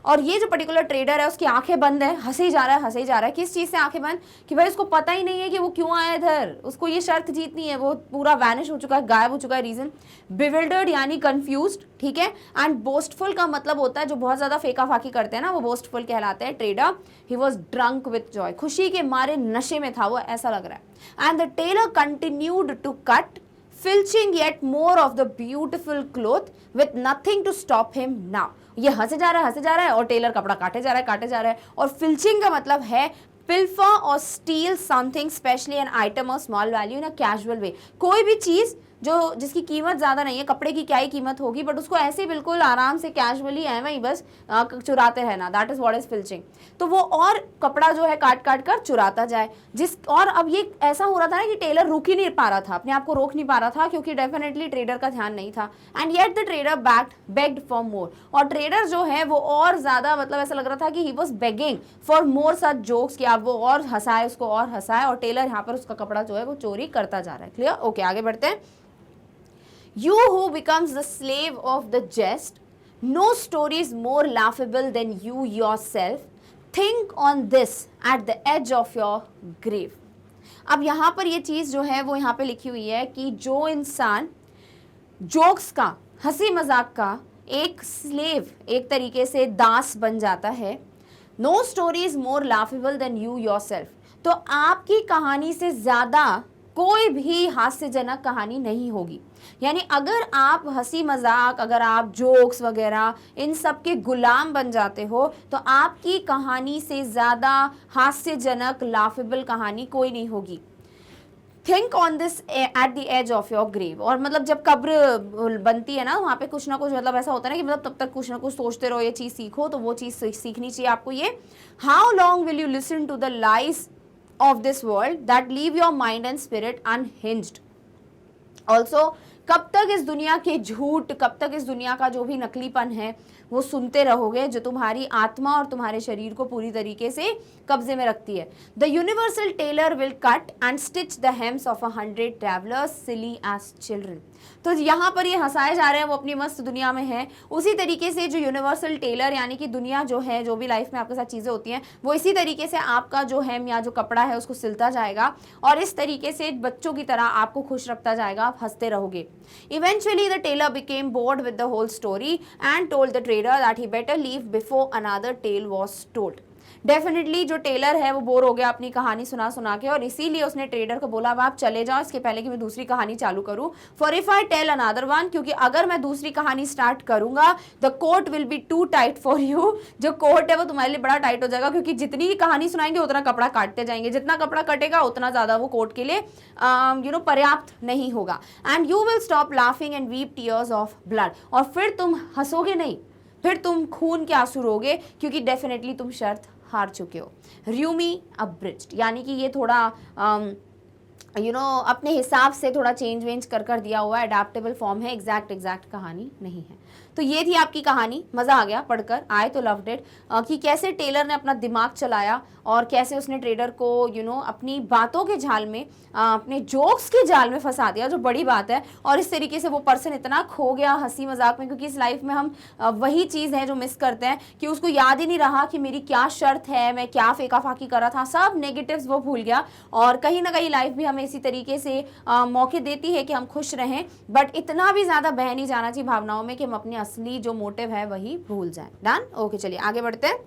[SPEAKER 1] और ये जो पर्टिकुलर ट्रेडर है उसकी आंखें बंद है, हंसे ही जा रहा है, हंसे ही जा रहा है। किस चीज़ से आंखें बंद? कि भाई उसको पता ही नहीं है कि वो क्यों आया इधर, उसको ये शर्त जीतनी है, वो पूरा वैनिश हो चुका है, गायब हो चुका है रीजन। बिविल्डर्ड यानी कंफ्यूज्ड, ठीक है, एंड बोस्टफुल का मतलब होता है जो बहुत ज़्यादा फेका फाकी करते हैं ना, वो बोस्टफुल कहलाते हैं। Trader, he was drunk with Joy, खुशी के मारे नशे में था वो, ऐसा लग रहा है। And the tailor continued to cut, filching yet more of the beautiful cloth with nothing to stop him now. ये हंसे जा रहा है, हंसे जा रहा है, और टेलर कपड़ा काटे जा रहा है, काटे जा रहा है। और फिल्चिंग का मतलब है पिल्फर और steal something specially an item of small value in a casual way. कोई भी चीज़ जो जिसकी कीमत ज़्यादा नहीं है, कपड़े की क्या ही कीमत होगी, बट उसको ऐसे ही बिल्कुल आराम से कैजुअली एवं ही बस चुराते रहना, दैट इज़ व्हाट इज़ फिल्चिंग। तो वो और कपड़ा जो है काट काट कर चुराता जाए, और अब ये ऐसा हो रहा था ना कि टेलर रुक ही नहीं पा रहा था, अपने आप को रोक नहीं पा रहा था, क्योंकि डेफिनेटली ट्रेडर का ध्यान नहीं था। And yet the trader bagged for more, और ट्रेडर जो है वो और ज़्यादा, मतलब ऐसा लग रहा था कि he was begging for more such jokes, कि आप वो और हंसाए, उसको और हंसाए, और टेलर यहाँ पर उसका कपड़ा जो है वो चोरी करता जा रहा है। क्लियर? ओके, आगे बढ़ते हैं। You who becomes the slave of the jest, no story is more laughable than you yourself. Think on this at the edge of your grave. अब यहाँ पर ये चीज़ जो है वो यहाँ पे लिखी हुई है कि जो इंसान जोक्स का, हंसी मजाक का एक स्लेव, एक तरीके से दास बन जाता है, no story is more laughable than you yourself. तो आपकी कहानी से ज़्यादा कोई भी हास्यजनक कहानी नहीं होगी। यानी अगर आप हंसी मजाक, अगर आप जोक्स वगैरह इन सब के गुलाम बन जाते हो, तो आपकी कहानी से ज़्यादा हास्यजनक लाफेबल कहानी कोई नहीं होगी। Think on this at the edge of your grave. और मतलब जब कब्र बनती है ना, वहाँ पे कुछ ना कुछ, मतलब ऐसा होता है ना कि मतलब तब तक कुछ ना कुछ सोचते रहो, ये चीज़ सीखो, तो वो चीज़ सीखनी चाहिए आपको। ये how long will you listen to the lies of this world that leave your mind and spirit unhinged. Also, कब तक इस दुनिया के झूठ, कब तक इस दुनिया का जो भी नकलीपन है वो सुनते रहोगे, जो तुम्हारी आत्मा और तुम्हारे शरीर को पूरी तरीके से कब्जे में रखती है। The universal tailor will cut and stitch the hems of 100 travellers silly as children. तो यहाँ पर ये हंसाए जा रहे हैं, वो अपनी मस्त दुनिया में है। उसी तरीके से जो यूनिवर्सल टेलर यानी कि दुनिया जो है, जो भी लाइफ में आपके साथ चीज़ें होती हैं, वो इसी तरीके से आपका जो हेम या जो कपड़ा है उसको सिलता जाएगा, और इस तरीके से बच्चों की तरह आपको खुश रखता जाएगा, आप हंसते रहोगे। Eventually the tailor became bored with the whole story and told the trader that he better leave before another tale was told. Definitely जो टेलर है वो बोर हो गया अपनी कहानी सुना सुना के, और इसीलिए उसने ट्रेडर को बोला अब आप चले जाओ, इसके पहले कि मैं दूसरी कहानी चालू करूं। For if I tell another one, क्योंकि अगर मैं दूसरी कहानी स्टार्ट करूंगा the coat will be too tight for you. जो कोट है वो तुम्हारे लिए बड़ा टाइट हो जाएगा, क्योंकि जितनी कहानी सुनाएंगे उतना कपड़ा काटते जाएंगे, जितना कपड़ा कटेगा उतना ज़्यादा वो कोट के लिए पर्याप्त नहीं होगा। And you will stop laughing and weep tears of blood, और फिर तुम हंसोगे नहीं, फिर तुम खून के आंसू रोगे, क्योंकि डेफिनेटली तुम शर्त हार चुके हो। र्यूमी अब्रिज्ड यानी कि ये थोड़ा अपने हिसाब से थोड़ा चेंज वेंज कर दिया हुआ एडाप्टेबल फॉर्म है, एग्जैक्ट कहानी नहीं है। तो ये थी आपकी कहानी, मज़ा आ गया पढ़कर, आए तो लव्ड इट, कि कैसे टेलर ने अपना दिमाग चलाया और कैसे उसने ट्रेडर को अपनी बातों के जाल में, अपने जोक्स के जाल में फंसा दिया, जो बड़ी बात है। और इस तरीके से वो पर्सन इतना खो गया हंसी मजाक में, क्योंकि इस लाइफ में हम वही चीज़ है जो मिस करते हैं, कि उसको याद ही नहीं रहा कि मेरी क्या शर्त है, मैं क्या फेका फाकी कर रहा था, सब नेगेटिव्स वो भूल गया। और कहीं ना कहीं लाइफ भी हमें इसी तरीके से मौके देती है कि हम खुश रहें, बट इतना भी ज़्यादा बह नहीं जाना चाहिए भावनाओं में कि हम अपने असली जो मोटिव है वही भूल जाए। डन? ओके, चलिए आगे बढ़ते हैं।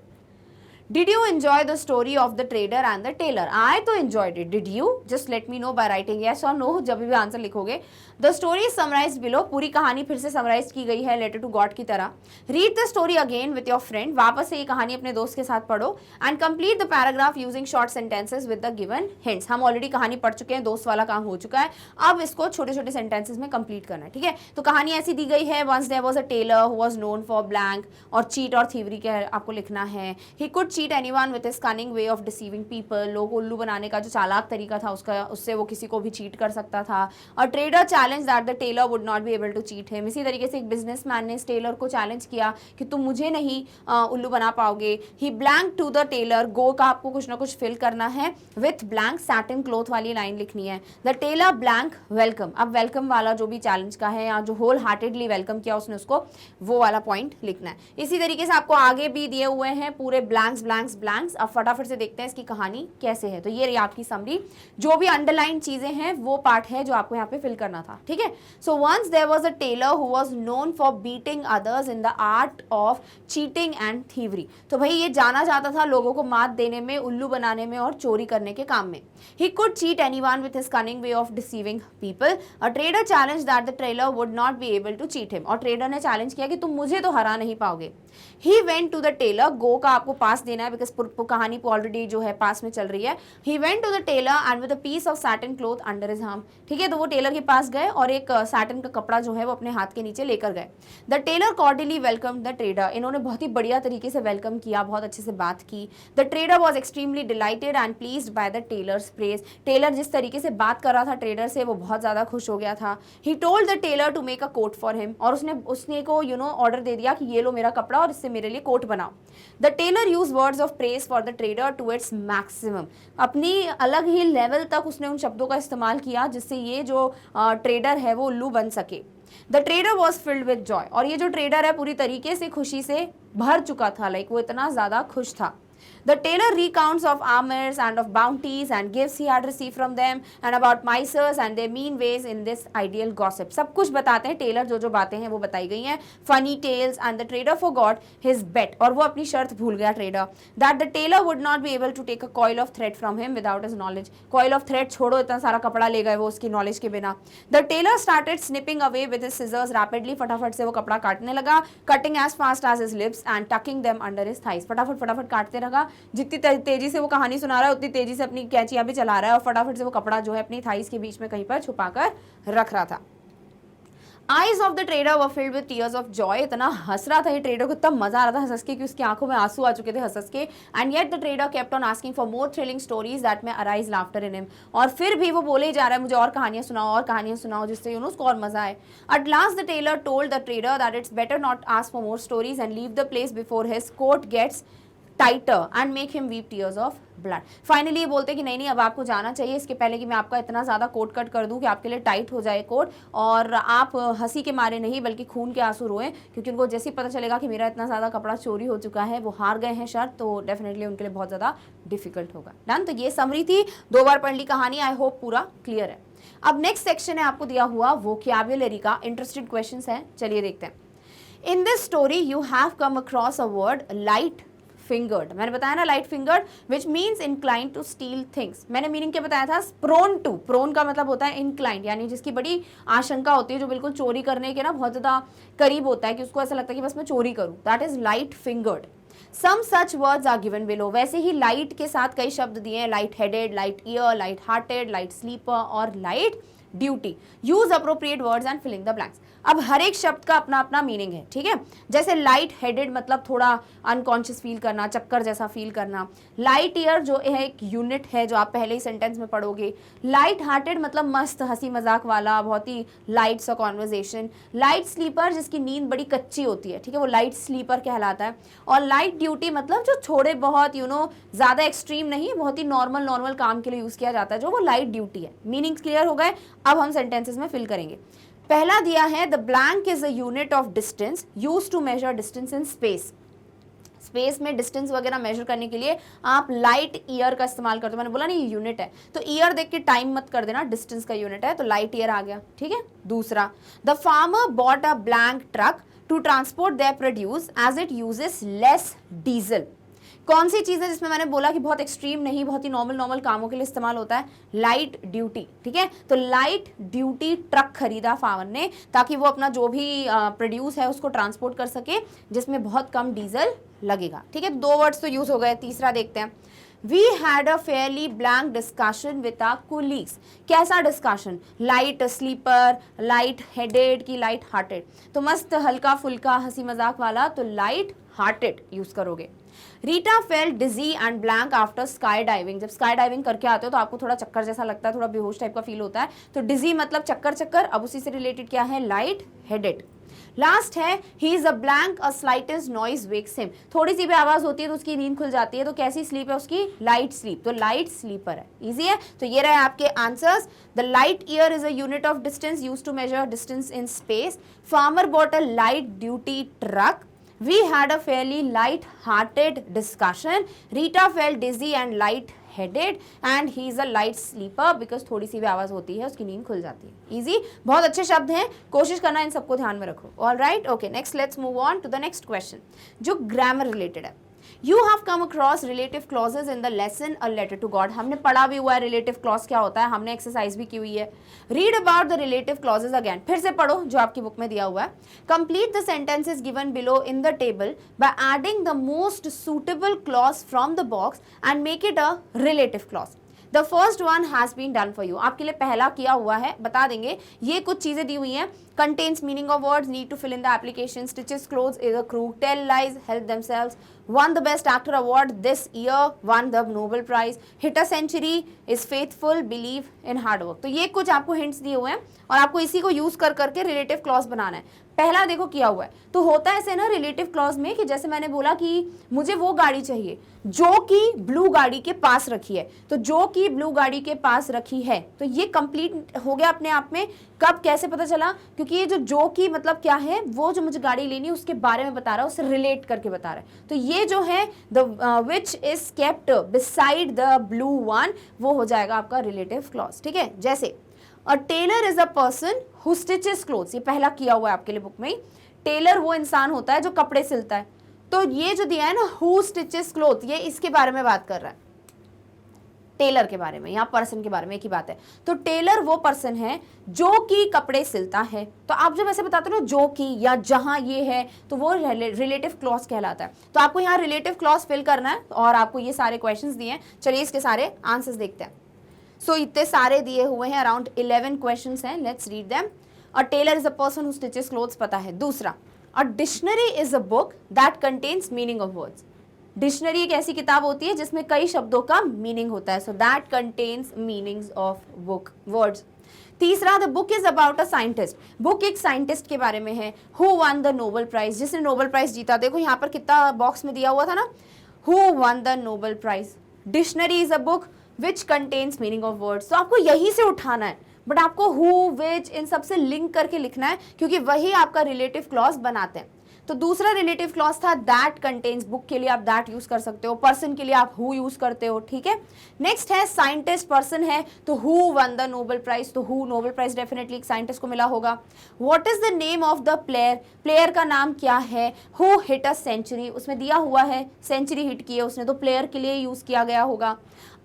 [SPEAKER 1] Did you enjoy the story of the trader and the tailor? I तो enjoyed it. Did you? Just let me know by writing yes or no. जब भी आंसर लिखोगे. The story is summarized below. पूरी कहानी फिर से summarise की गई है लेटर टू गॉड की तरह. Read the story again with your friend. वापस से ये कहानी अपने दोस्त के साथ पढ़ो. And complete the paragraph using short sentences with the given hints. हम ऑलरेडी कहानी पढ़ चुके हैं, दोस्त वाला काम हो चुका है. अब इसको छोटे छोटे सेंटेंसेस में कंप्लीट करना है. ठीक है, तो कहानी ऐसी दी गई है. Once there was a tailor who was known for blank, और चीट और थीवरी के आपको लिखना है. He could cheat anyone with his cunning way of deceiving people. लोग उल्लू बनाने का जो चालाक तरीका था उसका, उससे वो किसी को भी चीट कर सकता था. और trader challenge that the tailor would not be able to cheat him. इसी तरीके से एक बिजनेसमैन ने इस टेलर को चैलेंज किया कि तुम मुझे नहीं उल्लू बना पाओगे. He blank to the tailor. गो का आपको कुछ ना कुछ फिल करना है. विथ ब्लैंक सैटिन क्लॉथ वाली लाइन लिखनी है. The tailor blank welcome. अब वेलकम वाला जो भी चैलेंज का है या जो होल हार्टेडली वेलकम किया उसने, उसको वो वाला पॉइंट लिखना है. इसी तरीके से आपको आगे भी दिए हुए हैं पूरे ब्लैंक्स ब्लैंक्स ब्लैंक्स. अब फटाफट से देखते हैं इसकी कहानी कैसे है. तो ये रही आपकी समरी. जो भी अंडरलाइन चीजें हैं वो पार्ट है जो आपको यहाँ पे फिल करना था. ठीक है, so once there was a tailor who was known for beating others in the art of cheating and thievery. तो भाई ये जाना जाता था लोगों को मात देने में, उल्लू बनाने में और चोरी करने के काम में. He could cheat anyone with his cunning way of deceiving people. A trader challenge that the tailor would not be able to cheat him. और ट्रेडर ने चैलेंज किया कि तुम मुझे तो हरा नहीं पाओगे. He went to the tailor. गो का आपको पास देना है बिकॉज कहानी ऑलरेडी जो है पास में चल रही है. He went to the tailor and with a piece of satin cloth under his arm. ठीक है, तो वो टेलर के पास गए और एक सैटिन का कपड़ा जो है वो अपने हाथ के नीचे लेकर गए. The tailor cordially welcome the trader. इन्होंने बहुत ही बढ़िया तरीके से वेलकम किया, बहुत अच्छे से बात की. The trader was extremely delighted and pleased by the tailor's praise. Tailor जिस तरीके से बात कर रहा था ट्रेडर से वो बहुत ज्यादा खुश हो गया था. He told the tailor to make a coat for him. और उसने को ऑर्डर दे दिया कि ये लो मेरा कपड़ा और इससे मेरे लिए कोट बनाओ. The tailor use words of praise for the trader to its maximum. अपनी अलग ही लेवल तक उसने उन शब्दों का इस्तेमाल किया जिससे ये जो ट्रेडर है वो उल्लू बन सके. The trader was filled with Joy. और ये जो ट्रेडर है पूरी तरीके से खुशी से भर चुका था. लाइक वो इतना ज्यादा खुश था. The tailor recounts of armors and of bounties and gifts he had received from them and about misers and their mean ways in this ideal gossip. सब कुछ बताते हैं टेलर, जो जो बातें हैं वो बताई गई हैं. Funny tales and the trader forgot his bet. और वो अपनी शर्त भूल गया trader. That the tailor would not be able to take a coil of thread from him without his knowledge. Coil of thread छोड़ो, इतना सारा कपड़ा ले गए वो उसकी नॉलेज के बिना. The tailor started snipping away with his scissors rapidly. फटाफट से वो कपड़ा काटने लगा. Cutting as fast as his lips and tucking them under his thighs. फटाफट फटाफट काटते रहा. जितनी तेजी से वो कहानी सुना रहा है उतनी तेजी से अपनी कैंचियां भी चला रहा है और फटाफट से वो कपड़ा जो है अपनी थाइस के बीच में कहीं पर छुपाकर रख रहा था. Eyes of the trader were filled with tears of joy. इतना हंस रहा था ये ट्रेडर को, इतना मजा आ रहा था हंस के कि उसकी आंखों में आंसू आ चुके थे हंस के. And yet the trader kept on asking for more thrilling stories that में अराइज लाफ्टर इन हिम. और फिर भी वो बोले ही जा रहा है मुझे और कहानियां सुनाओ और कहानियां सुनाओ जिससे उसको और मजा आए. At last the tailor told the trader that it's better not ask for more stories and leave the place before his coat gets tighter and make him weep tears of blood. Finally ये बोलते कि नहीं अब आपको जाना चाहिए इसके पहले कि मैं आपका इतना ज़्यादा कोट कट कर दूं कि आपके लिए टाइट हो जाए कोट और आप हंसी के मारे नहीं बल्कि खून के आंसू रोएं. क्योंकि उनको जैसे ही पता चलेगा कि मेरा इतना ज़्यादा कपड़ा चोरी हो चुका है, वो हार गए हैं शर्त, तो डेफिनेटली उनके लिए बहुत ज़्यादा डिफिकल्ट होगा. डन. तो ये समरी थी, 2 बार पढ़ ली कहानी. आई होप पूरा क्लियर है. अब नेक्स्ट सेक्शन है आपको दिया हुआ वोकैब्युलरी का. इंटरेस्टेड क्वेश्चन है, चलिए देखते हैं. In this story you have come across a word light fingered. मैंने बताया ना light fingered which means inclined to steal things. मैंने मीनिंग क्या बताया था? Prone to. प्रोन का मतलब होता है इंक्लाइंड, यानी जिसकी बड़ी आशंका होती है, जो बिल्कुल चोरी करने के ना बहुत ज्यादा करीब होता है कि उसको ऐसा लगता है कि बस मैं चोरी करूं. That is light fingered. Some such words are given below. वैसे ही लाइट के साथ कई शब्द दिए हैं. Light headed, light year, light hearted, light sleeper और light duty. Use appropriate words and filling the blanks. अब हर एक शब्द का अपना अपना मीनिंग है. ठीक है, जैसे लाइट हेडेड मतलब थोड़ा अनकॉन्शियस फील करना, चक्कर जैसा फील करना. लाइट ईयर जो है एक यूनिट है जो आप पहले ही सेंटेंस में पढ़ोगे. लाइट हार्टेड मतलब मस्त हंसी मजाक वाला, बहुत ही लाइट सा कॉन्वर्जेशन. लाइट स्लीपर जिसकी नींद बड़ी कच्ची होती है, ठीक है, वो लाइट स्लीपर कहलाता है. और लाइट ड्यूटी मतलब जो थोड़े बहुत ज्यादा एक्सट्रीम नहीं, बहुत ही नॉर्मल काम के लिए यूज किया जाता है, जो वो लाइट ड्यूटी है. मीनिंग्स क्लियर हो गए. अब हम सेंटेंसेस में फिल करेंगे. पहला दिया है the blank is a unit of distance used to measure distance in space. Space में डिस्टेंस वगैरह मेजर करने के लिए आप लाइट ईयर का इस्तेमाल करते हो. मैंने बोला नहीं ये यूनिट है, तो ईयर देख के टाइम मत कर देना, डिस्टेंस का यूनिट है, तो लाइट ईयर आ गया. ठीक है. दूसरा, the farmer bought a blank truck to transport their produce as it uses less diesel. कौन सी चीज़ है जिसमें मैंने बोला कि बहुत एक्सट्रीम नहीं, बहुत ही नॉर्मल कामों के लिए इस्तेमाल होता है? लाइट ड्यूटी, ठीक है। तो लाइट ड्यूटी ट्रक खरीदा फावर ने ताकि वो अपना जो भी प्रोड्यूस है उसको ट्रांसपोर्ट कर सके, जिसमें बहुत कम डीजल लगेगा, ठीक है। 2 वर्ड्स तो यूज हो गए, तीसरा देखते हैं। We had a fairly blank discussion with our colleagues. कैसा discussion? Light sleeper, light headed की लाइट हार्टेड? तो मस्त हल्का फुल्का हंसी मजाक वाला, तो लाइट हार्टेड यूज करोगे। Rita felt dizzy and blank after sky diving. जब स्काई डाइविंग करके आते हो तो आपको थोड़ा चक्कर जैसा लगता है, थोड़ा बेहोश टाइप का फील होता है, तो डिजी मतलब चक्कर चक्कर, अब उसी से रिलेटेड क्या है? Light headed. लास्ट है he is a blank a slightest noise wakes him. थोड़ी सी भी आवाज होती है तो उसकी नींद खुल जाती है, तो कैसी स्लीप है उसकी? लाइट स्लीप, तो लाइट स्लीपर है। इजी है। तो ये रहे आपके answers. The light year is a unit of distance used to measure distance in space. Farmer bought a light duty truck. We had a fairly light-hearted discussion. Rita felt dizzy and light-headed, and he is a light sleeper because थोड़ी सी भी आवाज होती है उसकी नींद खुल जाती है। Easy, बहुत अच्छे शब्द हैं, कोशिश करना इन सबको ध्यान में रखो। All right, okay, next let's move on to the next question, जो grammar related है। You have come across relative clauses in the lesson A Letter to God. हमने पढ़ा भी हुआ है relative clause क्या होता है, हमने एक्सरसाइज भी की हुई है। Read about the relative clauses again. फिर से पढ़ो जो आपकी बुक में दिया हुआ है। Complete the sentences given below in the table by adding the most suitable clause from the box and make it a relative clause. The first one has been done for you. आपके लिए पहला किया हुआ है, बता देंगे। ये कुछ चीजें दी हुई हैं। Contains meaning of words, need to fill in the application, stitches clothes, is a crook, tell lies, help themselves, won the best actor award this year, won the Nobel Prize, hit a century, is faithful, believe in hard work. तो ये कुछ आपको hints दिए हुए हैं और आपको इसी को यूज कर करके relative clause बनाना है। पहला देखो किया हुआ है, तो होता है ऐसे ना रिलेटिव क्लॉज में कि जैसे मैंने बोला कि मुझे वो गाड़ी चाहिए जो कि ब्लू गाड़ी के पास रखी है, तो जो कि ब्लू गाड़ी के पास रखी है, तो ये कंप्लीट हो गया अपने आप में। कब कैसे पता चला? क्योंकि ये जो कि मतलब क्या है, वो जो मुझे गाड़ी लेनी है उसके बारे में बता रहा है, उससे रिलेट करके बता रहा है। तो ये जो है the which is kept beside the blue one, वो हो जाएगा आपका रिलेटिव क्लॉज, ठीक है। जैसे a teller is a person who stitches clothes, ये पहला किया हुआ है आपके लिए बुक में। टेलर वो इंसान होता है जो कपड़े सिलता है, तो ये जो दिया है ना हु स्टिचेस क्लोथ, ये इसके बारे में बात कर रहा है, टेलर के बारे में, यहाँ पर्सन के बारे में एक ही बात है। तो टेलर वो पर्सन है जो कि कपड़े सिलता है। तो आप जब ऐसे बताते हो ना जो कि या जहां ये है, तो वो रिलेटिव क्लॉज कहलाता है। तो आपको यहाँ रिलेटिव क्लॉज फिल करना है और आपको ये सारे क्वेश्चंस दिए हैं। चलिए इसके सारे आंसर्स देखते हैं। सो इतने सारे दिए हुए हैं, अराउंड 11 क्वेश्चंस हैं। Let's read them. A teller is a person who stitches clothes, पता है। दूसरा, a dictionary is a book that contains meaning of words. Dictionary एक ऐसी किताब होती है जिसमें कई शब्दों का मीनिंग होता है, so that contains meanings of book words. तीसरा, the book is about a scientist. Book एक साइंटिस्ट के बारे में है। Who won the Nobel prize, जिसने नोबेल प्राइज जीता। देखो यहाँ पर कितना बॉक्स में दिया हुआ था ना, who won the Nobel prize. Dictionary is a book which contains meaning of words. तो आपको यहीं से उठाना है, बट आपको हु, विच, इन सबसे लिंक करके लिखना है, क्योंकि वही आपका रिलेटिव क्लॉज बनाते हैं। तो दूसरा रिलेटिव क्लॉज था दैट कंटेन्स, बुक के लिए आप दैट यूज कर सकते हो, पर्सन के लिए आप हु यूज करते हो, ठीक है। नेक्स्ट है साइंटिस्ट, पर्सन है तो who won the Nobel prize, तो हु नोबेल प्राइज डेफिनेटली एक साइंटिस्ट को मिला होगा। What is the name of the player, player का नाम क्या है। हु हिट अ सेंचुरी, उसमें दिया हुआ है सेंचुरी हिट की है उसने, तो प्लेयर के लिए यूज किया गया होगा।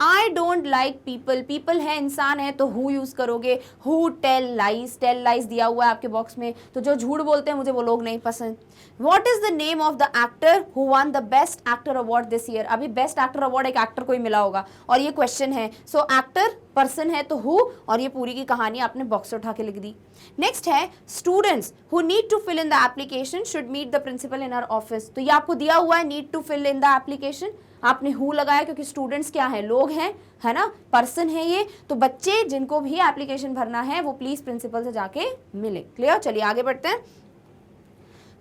[SPEAKER 1] I don't like people, people है इंसान है तो हु यूज करोगे। Who tell lies, tell lies दिया हुआ है आपके बॉक्स में, तो जो झूठ बोलते हैं मुझे वो लोग नहीं पसंद। What is the name of the actor who won the best actor award this year? अभी बेस्ट एक्टर अवार्ड एक एक्टर को ही मिला होगा और ये क्वेश्चन है। सो एक्टर पर्सन है तो हु, और ये पूरी की कहानी आपने बॉक्स से उठा के लिख दी। नेक्स्ट है students who need to fill in the application should meet the principal in our office. तो ये आपको दिया हुआ है need to fill in the application, आपने हु लगाया क्योंकि स्टूडेंट्स क्या है, लोग हैं, है ना, पर्सन है ये। तो बच्चे जिनको भी एप्लीकेशन भरना है वो प्लीज प्रिंसिपल से जाके मिले। क्लियर, चलिए आगे बढ़ते हैं।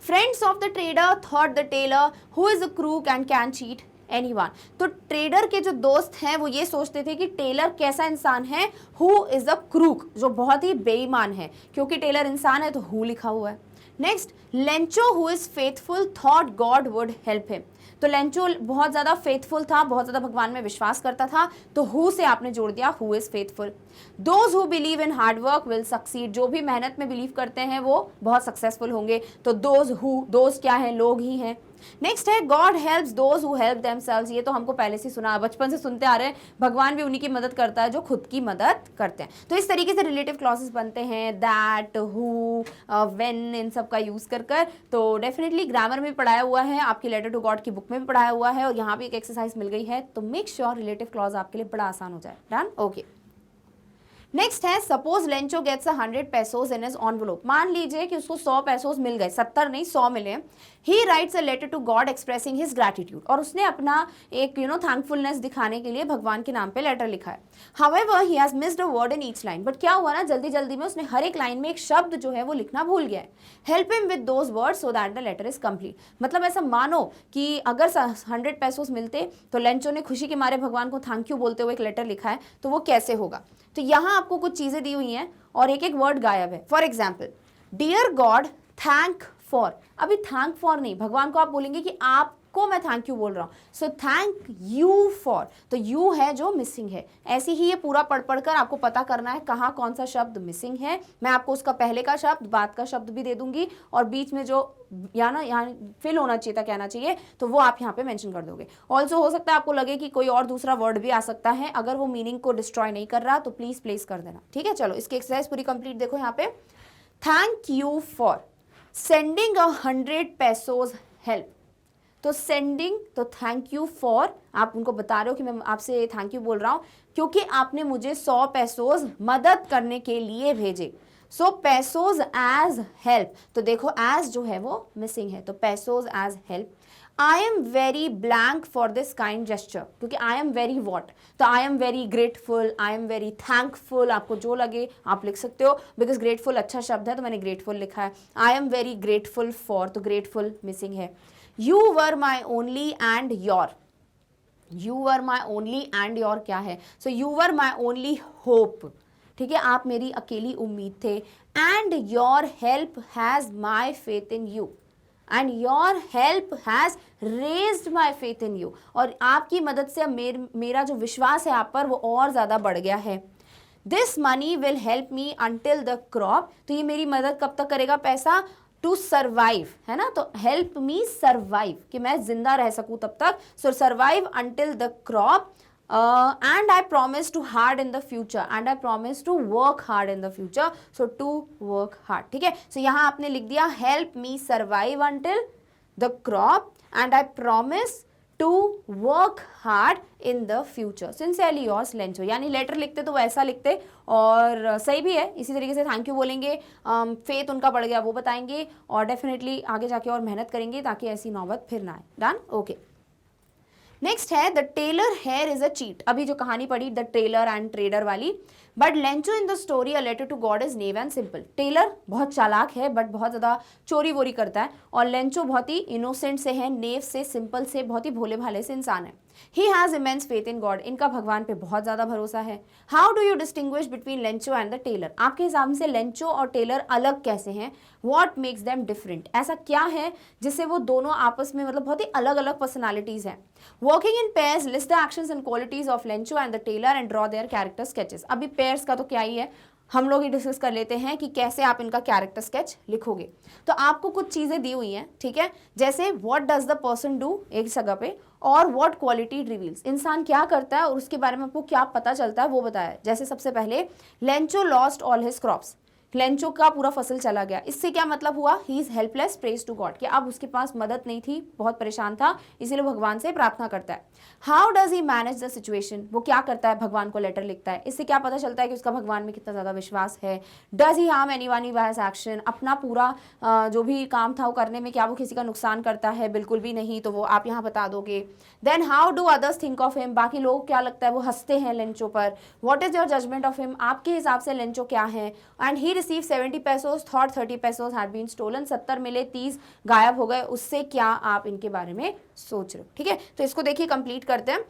[SPEAKER 1] Friends of the trader thought the tailor who is a crook and can cheat anyone. तो ट्रेडर के जो दोस्त हैं वो ये सोचते थे कि टेलर कैसा इंसान है, हु इज अ क्रूक, जो बहुत ही बेईमान है। क्योंकि टेलर इंसान है तो हु लिखा हुआ है। Next, Lencho who is faithful thought God would help him. तो लेंचो बहुत ज़्यादा फेथफुल था, बहुत ज़्यादा भगवान में विश्वास करता था, तो हु से आपने जोड़ दिया who is faithful. Those who believe in hard work will succeed, जो भी मेहनत में बिलीव करते हैं वो बहुत सक्सेसफुल होंगे, तो दोज हु, दोज क्या है, लोग ही हैं। नेक्स्ट है God helps those who help themselves. ये तो हमको पहले से सुना, बचपन से सुनते आ रहे हैं, भगवान भी उन्हीं की मदद करता है जो खुद की मदद करते हैं। तो इस तरीके से रिलेटिव क्लॉजेस बनते हैं, दैट, हु, व्हेन, इन सब का यूज कर कर। तो डेफिनेटली ग्रामर में पढ़ाया हुआ है, आपकी लेटर टू गॉड की बुक में भी पढ़ाया हुआ है, और यहाँ भी एक एक्सरसाइज मिल गई है। तो मेक श्योर रिलेटिव क्लॉज आपके लिए बड़ा आसान हो जाए। Done, okay. नेक्स्ट है suppose Lencho gets 100 pesos in his envelope. मान लीजिए कि उसको 100 पेसोज मिल गए, 70 नहीं 100 मिले। He writes a letter to God expressing his gratitude, और उसने अपना एक थैंकफुलनेस दिखाने के लिए भगवान के नाम पे लेटर लिखा है। However he has missed a word in each line, but क्या हुआ ना, जल्दी जल्दी में उसने हर एक लाइन में एक शब्द जो है वो लिखना भूल गया है। Help him with those words so that the letter is complete. मतलब ऐसा मानो कि अगर 100 पेसोज मिलते तो लेंचो ने खुशी के मारे भगवान को थैंक यू बोलते हुए एक लेटर लिखा है, तो वो कैसे होगा। तो यहाँ आपको कुछ चीजें दी हुई हैं और एक एक वर्ड गायब है। For example, dear God thank for. अभी थैंक फॉर नहीं, भगवान को आप बोलेंगे कि आपको मैं थैंक यू बोल रहा हूं, सो थैंक यू फॉर। तो यू है जो मिसिंग है। ऐसे ही ये पूरा पढ़ पढ़कर आपको पता करना है कहाँ कौन सा शब्द मिसिंग है। मैं आपको उसका पहले का शब्द, बाद का शब्द भी दे दूंगी, और बीच में जो यहाँ फिल होना चाहिए था, कहना चाहिए, तो वो आप यहाँ पे मेंशन कर दोगे। ऑल्सो हो सकता है आपको लगे कि कोई और दूसरा वर्ड भी आ सकता है, अगर वो मीनिंग को डिस्ट्रॉय नहीं कर रहा तो प्लीज प्लेस कर देना। ठीक है, चलो इसकी एक्सरसाइज पूरी कंप्लीट देखो। यहाँ पे thank you for sending 100 pesos help. तो सेंडिंग, तो थैंक यू फॉर, आप उनको बता रहे हो कि मैं आपसे थैंक यू बोल रहा हूं क्योंकि आपने मुझे 100 पेसोज मदद करने के लिए भेजे। सो पेसोज एज हेल्प, तो देखो एज जो है वो मिसिंग है, तो pesos as help. I am very blank for this kind gesture, क्योंकि आई एम वेरी वॉट, तो I am very grateful, I am very thankful, आपको जो लगे आप लिख सकते हो, बिकॉज ग्रेटफुल अच्छा शब्द है तो मैंने ग्रेटफुल लिखा है। आई एम वेरी ग्रेटफुल फॉर, तो ग्रेटफुल मिसिंग है। You were my only and your, you were my only and your क्या है, so you were my only hope, ठीक है, आप मेरी अकेली उम्मीद थे। And your help has my faith in you, and your help has raised my faith in you, और आपकी मदद से मेरा जो विश्वास है आप पर वो और ज्यादा बढ़ गया है। This money will help me until the crop, तो ये मेरी मदद कब तक करेगा पैसा, टू सर्वाइव, है ना, तो हेल्प मी सर्वाइव, कि मैं जिंदा रह सकूं तब तक, so survive until the crop. And I promise to hard in the future, and I promise to work hard in the future, so to work hard. ठीक है, सो यहाँ आपने लिख दिया help me survive until the crop and I promise to work hard in the future, sincerely yours Lencho. यानी letter लिखते तो वैसा लिखते, और सही भी है, इसी तरीके से थैंक यू बोलेंगे, फेथ उनका बढ़ गया वो बताएंगे, और डेफिनेटली आगे जाके और मेहनत करेंगे ताकि ऐसी नौबत फिर ना आए। Done, okay. नेक्स्ट है the tailor here is a cheat. अभी जो कहानी पढ़ी द टेलर एंड ट्रेडर वाली, but Lencho in the story a letter to God is naive and simple. Tailor बहुत चालाक है बट बहुत ज्यादा चोरी वोरी करता है, और लेंचो बहुत ही इनोसेंट से है, नेव से, सिंपल से, बहुत ही भोले भाले से इंसान है। He has immense faith in God, इनका भगवान पे बहुत ज्यादा भरोसा है। How do you distinguish between Lencho and the tailor, आपके हिसाब से लेंचो और टेलर अलग कैसे हैं, वॉट मेक्स देम डिफरेंट, ऐसा क्या है जिससे वो दोनों आपस में मतलब बहुत ही अलग अलग पर्सनालिटीज हैं। Working in pairs list the actions and qualities of Lencho and the tailor and draw their character sketches. अभी पेयर्स का तो क्या ही है, हम लोग ही डिस्कस कर लेते हैं कि कैसे आप इनका कैरेक्टर स्केच लिखोगे। तो आपको कुछ चीजें दी हुई हैं, ठीक है, जैसे what does the person do एक जगह पे, और व्हाट क्वालिटी रिवील्स, इंसान क्या करता है और उसके बारे में आपको क्या पता चलता है वो बताया। जैसे सबसे पहले Lencho lost all his crops, Lencho का पूरा फसल चला गया, इससे क्या मतलब हुआ, he is helpless prays to God, कि अब उसके पास मदद नहीं थी, बहुत परेशान था, इसीलिए भगवान से प्रार्थना करता है। How does he manage the situation, वो क्या करता है, भगवान को लेटर लिखता है, इससे क्या पता चलता है कि उसका भगवान में कितना ज्यादा विश्वास है। Does he harm anyone by his action, अपना पूरा जो भी काम था वो करने में क्या वो किसी का नुकसान करता है, बिल्कुल भी नहीं, तो वो आप यहाँ बता दोगे। Then how do others think of him, बाकी लोग क्या लगता है वो हंसते हैं लेंचो पर। What is your judgement of him, आपके हिसाब से लेंचो क्या है। And he receive 70 pesos, thought 30 pesos had been stolen, 70 मिले 30 गायब हो गए, उससे क्या आप इनके बारे में सोच रहे हो। ठीक है, तो इसको देखिए कंप्लीट करते हैं।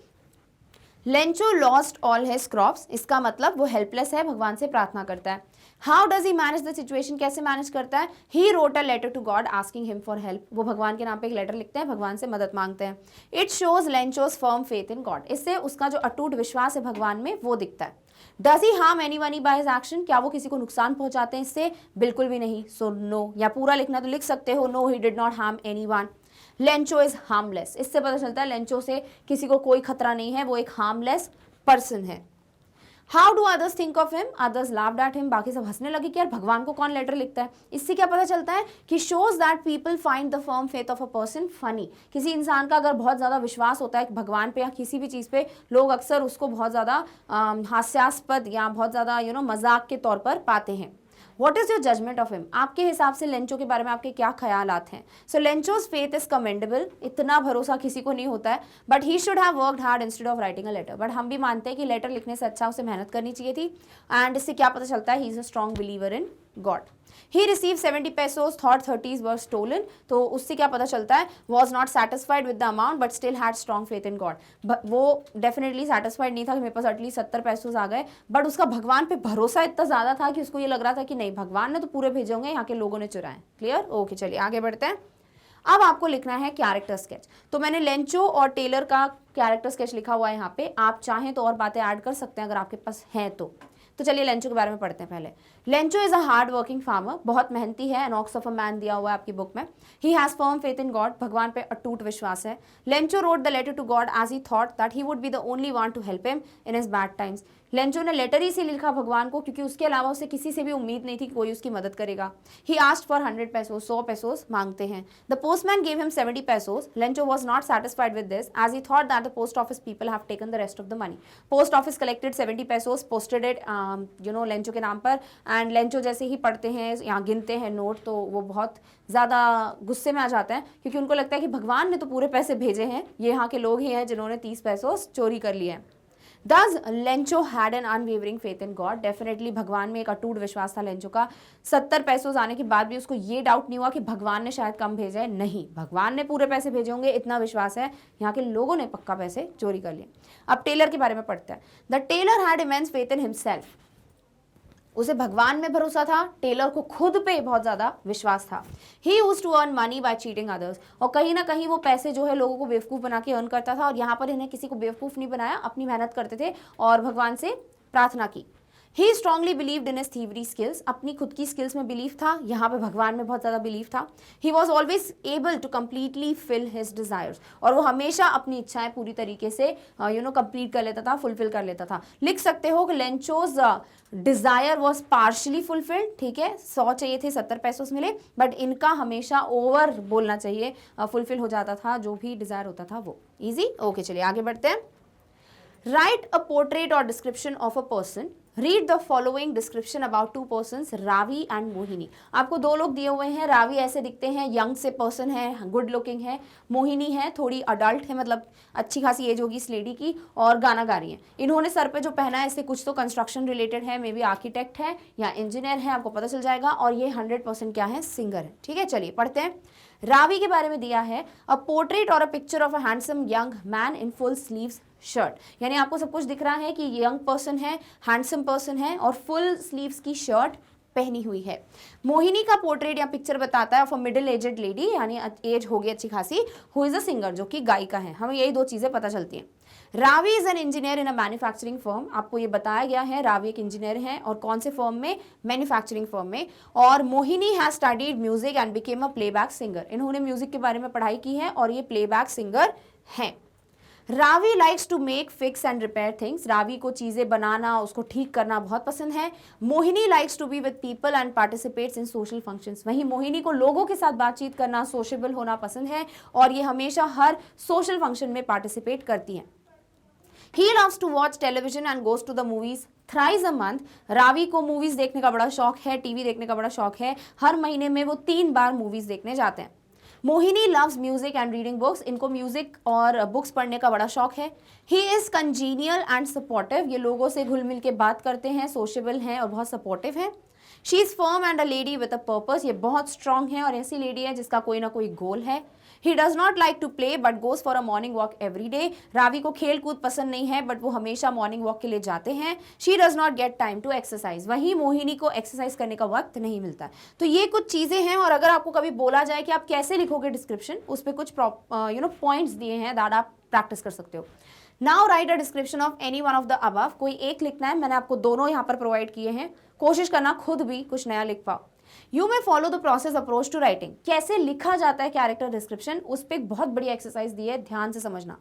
[SPEAKER 1] Lencho lost all his crops, इसका मतलब वो हेल्पलेस है, भगवान से प्रार्थना करता है। How does he manage the situation, कैसे मैनेज करता है, he wrote a letter to God asking him for help, वो भगवान के नाम पे एक लेटर लिखते हैं, भगवान से मदद मांगते हैं। It shows Lencho's firm faith in God, इससे उसका जो अटूट विश्वास है भगवान में वो दिखता है। Does he harm anyone by his action, क्या वो किसी को नुकसान पहुंचाते हैं इससे, बिल्कुल भी नहीं, सो नो, या पूरा लिखना तो लिख सकते हो, no he did not harm anyone. Lencho is harmless, इससे पता चलता है लेंचो से किसी को कोई खतरा नहीं है, वो एक हार्मलेस पर्सन है। How do others think of him, others laughed at him, बाकी सब हंसने लगे कि यार भगवान को कौन लेटर लिखता है। इससे क्या पता चलता है कि shows that people find the firm faith of a person funny. किसी इंसान का अगर बहुत ज़्यादा विश्वास होता है भगवान पे या किसी भी चीज़ पे, लोग अक्सर उसको बहुत ज़्यादा हास्यास्पद या बहुत ज़्यादा मजाक के तौर पर पाते हैं। What is your judgement of him, आपके हिसाब से लेंचो के बारे में आपके क्या ख्यालात हैं। So Lencho's faith is commendable, इतना भरोसा किसी को नहीं होता है, but he should have worked hard instead of writing a letter. But हम भी मानते हैं कि लेटर लिखने से अच्छा उसे मेहनत करनी चाहिए थी। एंड इससे क्या पता चलता है, he is a strong believer in God. He receive 70 pesos, thought 30s were stolen, तो उससे क्या पता चलता है, was not satisfied with the amount but still had strong faith in God। वो डेफिनेटली सेटिस्फाइड नहीं था कि मेरे पास एटलीस्ट 70 पैसों आ गए, बट उसका भगवान पे भरोसा इतना ज़्यादा था कि उसको ये लग रहा था कि नहीं, भगवान ने तो पूरे भेजे होंगे, यहाँ के लोगों ने चुराए। क्लियर? ओके, चलिए आगे बढ़ते हैं। अब आपको लिखना है कैरेक्टर स्केच। तो मैंने लेंचो और टेलर का कैरेक्टर स्केच लिखा हुआ है यहाँ पे, आप चाहें तो और बातें ऐड कर सकते हैं अगर आपके पास हैं तो चलिए लेंचो के बारे में पढ़ते हैं पहले। Lencho is a hard working farmer, बहुत मेहनती है, an ox of a man दिया हुआ है आपकी बुक में। He has firm faith in God, भगवान पे अटूट विश्वास है। Lencho wrote the letter to God as he thought that he would be the only one to help him in his bad times. Lencho ने letter ही से लिखा भगवान को क्योंकि उसके अलावा उसे किसी से भी उम्मीद नहीं थी कि कोई उसकी मदद करेगा। He asked for 100 pesos, 100 pesos मांगते हैं। The postman gave him 70 pesos. Lencho was not satisfied with this as he thought that the post office people have taken the rest of the money. Post office collected 70 pesos, posted it Lencho के नाम पर, and Lencho जैसे ही पढ़ते हैं यहाँ गिनते हैं note तो वो बहुत ज़्यादा गुस्से में आ जाते हैं क्योंकि उनको लगता है कि भगवान ने तो पूरे पैसे भेजे हैं, ये यहाँ के लोग ही हैं जिन्होंने 30 pesos चोरी कर लिए हैं। Does Lencho had an unwavering faith in God, definitely भगवान में एक अटूट विश्वास था लेंचो का। 70 पैसों आने के बाद भी उसको ये डाउट नहीं हुआ कि भगवान ने शायद कम भेजा है, नहीं, भगवान ने पूरे पैसे भेजे होंगे, इतना विश्वास है, यहाँ के लोगों ने पक्का पैसे चोरी कर लिए। अब टेलर के बारे में पढ़ते हैं। The tailor had immense faith in himself, उसे भगवान में भरोसा था, टेलर को खुद पे बहुत ज़्यादा विश्वास था। He used to earn money by cheating others, और कहीं ना कहीं वो पैसे जो है लोगों को बेवकूफ़ बना के अर्न करता था, और यहाँ पर इन्हें किसी को बेवकूफ़ नहीं बनाया, अपनी मेहनत करते थे और भगवान से प्रार्थना की। He strongly believed in his thievery skills, अपनी खुद की स्किल्स में बिलीव था, यहाँ पे भगवान में बहुत ज़्यादा बिलीव था। He was always able to completely fill his desires, और वो हमेशा अपनी इच्छाएं पूरी तरीके से कंप्लीट कर लेता था, फुलफिल कर लेता था। लिख सकते हो कि Lencho's desire was partially fulfilled, ठीक है, 100 चाहिए थे, 70 पैसों मिले, बट इनका हमेशा ओवर बोलना चाहिए, फुलफिल हो जाता था जो भी डिज़ायर होता था वो। ईजी? ओके, चलिए आगे बढ़ते हैं। राइट अ पोर्ट्रेट और description of a person, read the following description about 2 persons, Ravi and Mohini. आपको 2 लोग दिए हुए हैं, रावी ऐसे दिखते हैं, यंग से पर्सन है, गुड लुकिंग है, मोहिनी है, थोड़ी अडल्ट है, मतलब अच्छी खासी एज होगी इस लेडी की, और गाना गा रही है। इन्होंने सर पे जो पहना है इससे कुछ तो कंस्ट्रक्शन रिलेटेड है, मे बी आर्किटेक्ट है या इंजीनियर है, आपको पता चल जाएगा, और ये 100% क्या है, सिंगर है। ठीक है, चलिए पढ़ते हैं। रावी के बारे में दिया है, अ पोर्ट्रेट और a picture of a handsome young man in full sleeves shirt, यानी आपको सब कुछ दिख रहा है कि यंग पर्सन है, हैंडसम पर्सन है, और फुल स्लीव्स की शर्ट पहनी हुई है। मोहिनी का पोर्ट्रेट या पिक्चर बताता है of a middle aged lady, यानी एज होगी अच्छी खासी, हु इज अ सिंगर, जो कि गायिका है। हमें यही 2 चीजें पता चलती हैं। Ravi is an engineer in a manufacturing firm, आपको ये बताया गया है रावी एक इंजीनियर है, और कौन से फर्म में, मैन्युफैक्चरिंग फर्म में। और Mohini has studied music and became a playback singer, इन्होंने म्यूजिक के बारे में पढ़ाई की है और ये प्लेबैक सिंगर हैं। Ravi likes to make fix and repair things, Ravi को चीज़ें बनाना, उसको ठीक करना बहुत पसंद है। Mohini likes to be with people and participates in social functions, वहीं मोहिनी को लोगों के साथ बातचीत करना, सोशेबल होना पसंद है, और ये हमेशा हर सोशल फंक्शन में पार्टिसिपेट करती हैं। He loves to watch television and goes to the movies thrice a month, Ravi को मूवीज देखने का बड़ा शौक है, टीवी देखने का बड़ा शौक है, हर महीने में वो 3 बार मूवीज देखने जाते हैं। Mohini loves music and reading books, इनको म्यूजिक और बुक्स पढ़ने का बड़ा शौक है। He is congenial and supportive, ये लोगों से घुल मिल के बात करते हैं, सोशेबल हैं और बहुत सपोर्टिव हैं। She is firm and a lady with a purpose, ये बहुत स्ट्रांग है और ऐसी लेडी है जिसका कोई ना कोई गोल है। He does not like to play but goes for a morning walk every day, Ravi को खेल कूद पसंद नहीं है बट वो हमेशा मॉर्निंग वॉक के लिए जाते हैं। She does not get time to exercise, वहीं मोहिनी को एक्सरसाइज करने का वक्त नहीं मिलता। तो ये कुछ चीज़ें हैं, और अगर आपको कभी बोला जाए कि आप कैसे लिखोगे डिस्क्रिप्शन, उस पर कुछ पॉइंट्स दिए हैं दैट आप प्रैक्टिस कर सकते हो। Now right a description of any one of the above, कोई एक लिखना है, मैंने आपको दोनों यहाँ पर प्रोवाइड किए हैं, कोशिश करना खुद भी कुछ नया लिख पाओ। You may follow the process approach to writing. कैसे लिखा जाता है कैरेक्टर डिस्क्रिप्शन, उस पर एक बहुत बड़ी एक्सरसाइज दी है, ध्यान से समझना।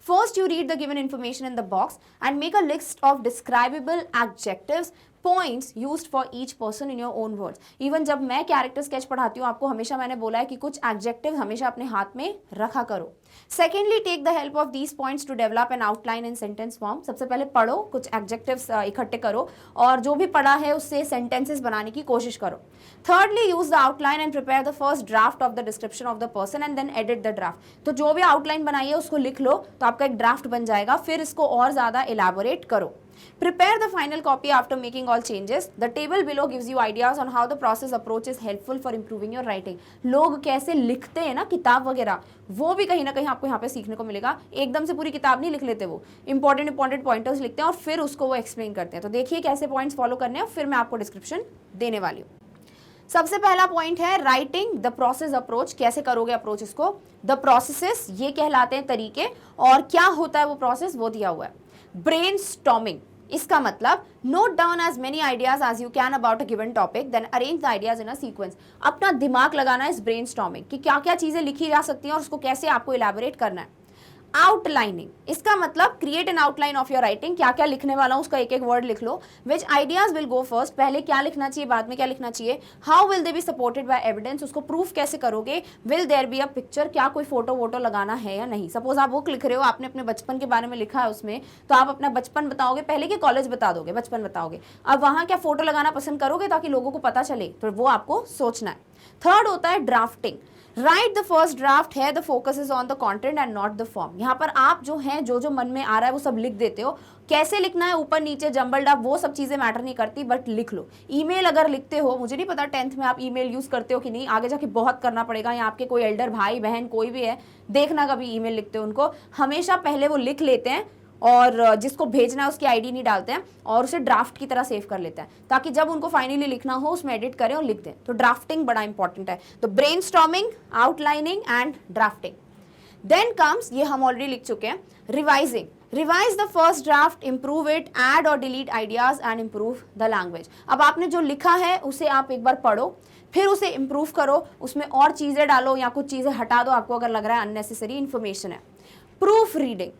[SPEAKER 1] First you read the given information in the box and make a list of describable adjectives points used for each person in your own words. Even जब मैं कैरेक्टर स्केच पढ़ाती हूँ आपको हमेशा मैंने बोला है कि कुछ एडजेक्टिव हमेशा अपने हाथ में रखा करो। Secondly, take the help of these points to develop an outline in sentence form. सबसे पहले पढ़ो, कुछ एडजेक्टिव्स इकट्ठे करो और जो भी पढ़ा है उससे सेंटेंसेस बनाने की कोशिश करो। Thirdly, use the outline and prepare the first draft of the description of the person and then edit the draft. तो जो भी आउटलाइन बनाई है उसको लिख लो तो आपका एक ड्राफ्ट बन जाएगा, फिर इसको और ज्यादा एलैबोरेट करो। Prepare the final copy after making all changes. The table below gives you ideas on how the process approach is helpful for improving your writing. लोग कैसे लिखते हैं ना किताब वगैरह, वो भी कहीं ना कहीं आपको यहाँ पे सीखने को मिलेगा। एकदम से पूरी किताब नहीं लिख लेते, वो इंपॉर्टेंट पॉइंटर्स लिखते हैं और फिर उसको वो एक्सप्लेन करते हैं। तो देखिए कैसे पॉइंट्स फॉलो करने हैं, फिर मैं आपको डिस्क्रिप्शन देने वाली हूँ। सबसे पहला पॉइंट है राइटिंग द प्रोसेस अप्रोच। कैसे करोगे अप्रोच इसको? द प्रोसेसेस ये कहलाते हैं तरीके, और क्या होता है वो प्रोसेस वो दिया हुआ है। ब्रेनस्टॉर्मिंग, इसका मतलब note down as many ideas as you can about a given topic then arrange the ideas in a sequence. अपना दिमाग लगाना है इस ब्रेनस्टॉर्मिंग कि क्या क्या चीजें लिखी जा सकती हैं और उसको कैसे आपको इलैबोरेट करना है। आउटलाइनिंग, इसका मतलब create an outline of your writing. क्या क्या लिखने वाला हूं उसका एक एक वर्ड लिख लो। Which ideas will go first, पहले क्या लिखना चाहिए बाद में क्या लिखना चाहिए। How will they be supported by evidence, उसको प्रूफ कैसे करोगे। Will there be a picture, क्या कोई फोटो वोटो लगाना है या नहीं। सपोज आप बुक लिख रहे हो, आपने अपने बचपन के बारे में लिखा है उसमें, तो आप अपना बचपन बताओगे पहले कि कॉलेज बता दोगे, बचपन बताओगे। अब वहां क्या फोटो लगाना पसंद करोगे ताकि लोगों को पता चले, तो वो आपको सोचना है। थर्ड होता है drafting. Write the first draft है the focus is on the content and not the form. यहाँ पर आप जो है जो मन में आ रहा है वो सब लिख देते हो। कैसे लिखना है, ऊपर नीचे जंबल्ड अप, वो सब चीजें मैटर नहीं करती, बट लिख लो। ईमेल अगर लिखते हो, मुझे नहीं पता 10th में आप ईमेल यूज करते हो कि नहीं, आगे जाके बहुत करना पड़ेगा, या आपके कोई एल्डर भाई बहन कोई भी है, देखना कभी ईमेल लिखते हो उनको, हमेशा पहले वो लिख लेते हैं और जिसको भेजना है उसकी आईडी नहीं डालते हैं और उसे ड्राफ्ट की तरह सेव कर लेते हैं, ताकि जब उनको फाइनली लिखना हो उसमें एडिट करें और लिख दें। तो ड्राफ्टिंग बड़ा इंपॉर्टेंट है। तो brainstorming, outlining and drafting. Then comes, ये हम ऑलरेडी लिख चुके हैं, revising. Revise the first draft, improve it, add और delete ideas and improve the language. अब आपने जो लिखा है उसे आप एक बार पढ़ो, फिर उसे इंप्रूव करो, उसमें और चीजें डालो या कुछ चीजें हटा दो आपको अगर लग रहा है अननेसेसरी इन्फॉर्मेशन है। Proof reading,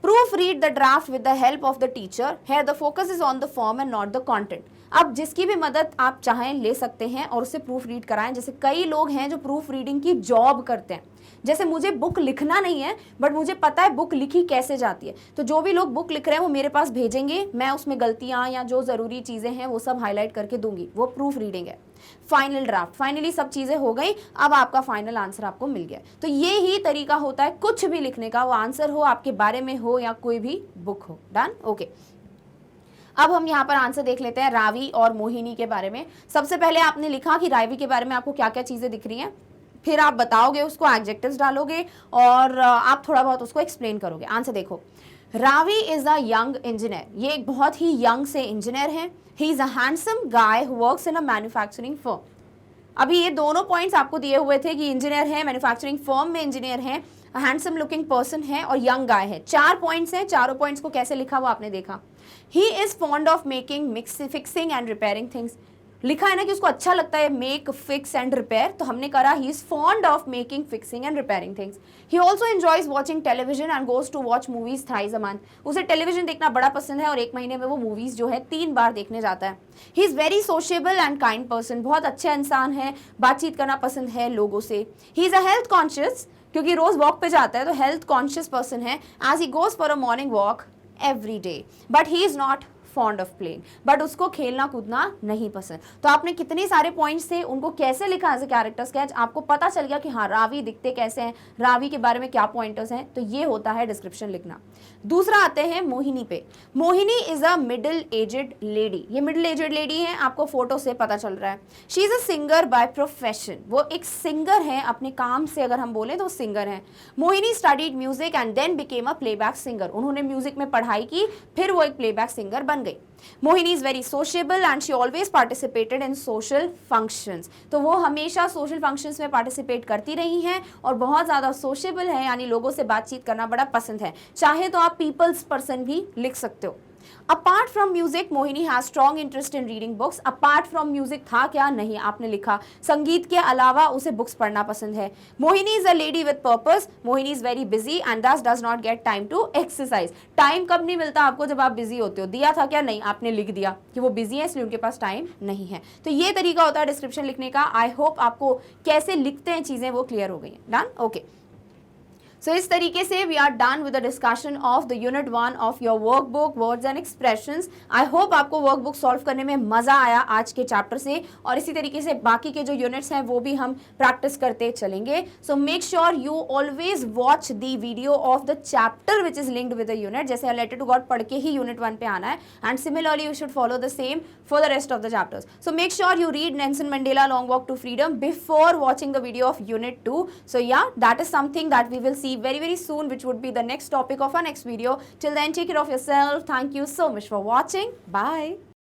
[SPEAKER 1] proofread the draft with the help of the teacher. Here the focus is on the form and not the content. अब जिसकी भी मदद आप चाहें ले सकते हैं और उससे प्रूफ रीड कराएं। जैसे कई लोग हैं जो प्रूफ रीडिंग की जॉब करते हैं। जैसे मुझे बुक लिखना नहीं है बट मुझे पता है बुक लिखी कैसे जाती है, तो जो भी लोग बुक लिख रहे हैं वो मेरे पास भेजेंगे, मैं उसमें गलतियां या जो ज़रूरी चीज़ें हैं वो सब हाईलाइट करके दूंगी, वो प्रूफ रीडिंग है। फाइनल ड्राफ्ट, फाइनली सब चीज़ें हो गई, अब आपका फाइनल आंसर आपको मिल गया। तो ये ही तरीका होता है कुछ भी लिखने का, वो आंसर हो आपके बारे में हो या कोई भी बुक हो। Done, okay. अब हम यहाँ पर आंसर देख लेते हैं रावी और मोहिनी के बारे में। सबसे पहले आपने लिखा कि रावी के बारे में आपको क्या क्या चीज़ें दिख रही हैं, फिर आप बताओगे, उसको एडजेक्टिव्स डालोगे और आप थोड़ा बहुत उसको एक्सप्लेन करोगे। आंसर देखो, Ravi is a young engineer, ये एक बहुत ही यंग से इंजीनियर है। He is a handsome guy who works in a manufacturing firm. अभी ये दोनों पॉइंट्स आपको दिए हुए थे कि इंजीनियर है, मैन्युफैक्चरिंग फर्म में इंजीनियर है, हैंडसम लुकिंग पर्सन है और यंग गाय है। 4 पॉइंट्स हैं, चारों पॉइंट्स को कैसे लिखा वो आपने देखा। ही is fond of making, fixing and repairing things. लिखा है ना कि उसको अच्छा लगता है मेक, फिक्स एंड रिपेयर, तो हमने करा he is fond of making, fixing and repairing things. He also enjoys watching television and goes to watch movies thrice a month. उसे टेलीविजन देखना बड़ा पसंद है और एक महीने में वो मूवीज जो है 3 बार देखने जाता है। He is very sociable and kind person, बहुत अच्छा इंसान है, बातचीत करना पसंद है लोगों से। He is a health conscious, क्योंकि रोज वॉक पे जाता है तो हेल्थ कॉन्शियस पर्सन है, as he goes for a morning walk every day. But he is not fond of playing, but उसको खेलना कूदना नहीं पसंद। तो आपने कितने सारे पॉइंट्स थे, उनको कैसे लिखा एज ए कैरेक्टर स्केच, आपको पता चल गया कि हाँ रावी दिखते कैसे हैं, रावी के बारे में क्या पॉइंटर्स हैं। तो ये होता है डिस्क्रिप्शन लिखना। दूसरा आते हैं मोहिनी पे। Mohini is a middle aged lady, ये मिडिल एजेड लेडी है, आपको फोटो से पता चल रहा है। She is a singer by profession, वो एक सिंगर है अपने काम से, अगर हम बोले तो सिंगर है। Mohini studied music and then became a playback singer, उन्होंने म्यूजिक में पढ़ाई की, फिर वो एक प्लेबैक सिंगर बन गई। Mohini is very sociable and she always participated in social functions, तो वो हमेशा सोशल फंक्शंस में पार्टिसिपेट करती रही हैं और बहुत ज़्यादा सोशेबल है, यानी लोगों से बातचीत करना बड़ा पसंद है। चाहे तो आप पीपल्स पर्सन भी लिख सकते हो। Apart from music Mohini has strong interest in reading books. Apart from music था क्या? नहीं, आपने लिखा संगीत के अलावा उसे बुक्स पढ़ना पसंद है। Mohini is a lady with purpose. Mohini is very busy and thus does not get time to exercise. Time कब नहीं मिलता आपको? जब आप बिजी होते हो। दिया था क्या? नहीं, आपने लिख दिया कि वो बिजी है इसलिए उनके पास टाइम नहीं है। तो ये तरीका होता है डिस्क्रिप्शन लिखने का। आई होप आपको कैसे लिखते हैं चीजें वो क्लियर हो गई है। डन? ओके। सो इस तरीके से we are done with the discussion of the unit 1 of your workbook words and expressions. I hope आपको वर्कबुक सॉल्व करने में मजा आया आज के चैप्टर से, और इसी तरीके से बाकी के जो यूनिट्स हैं वो भी हम प्रैक्टिस करते चलेंगे। So make sure you always watch the video of the chapter which is linked with the unit. जैसे लेटर टू गॉड पढ़ के ही यूनिट 1 पे आना है, and similarly you should follow the same for the rest of the chapters. So make sure you read Nelson Mandela Long Walk to Freedom before watching the video of Unit 2. So yeah, that is something that we will see very soon, which would be the next topic of our next video. Till then, take care of yourself. Thank you so much for watching. Bye.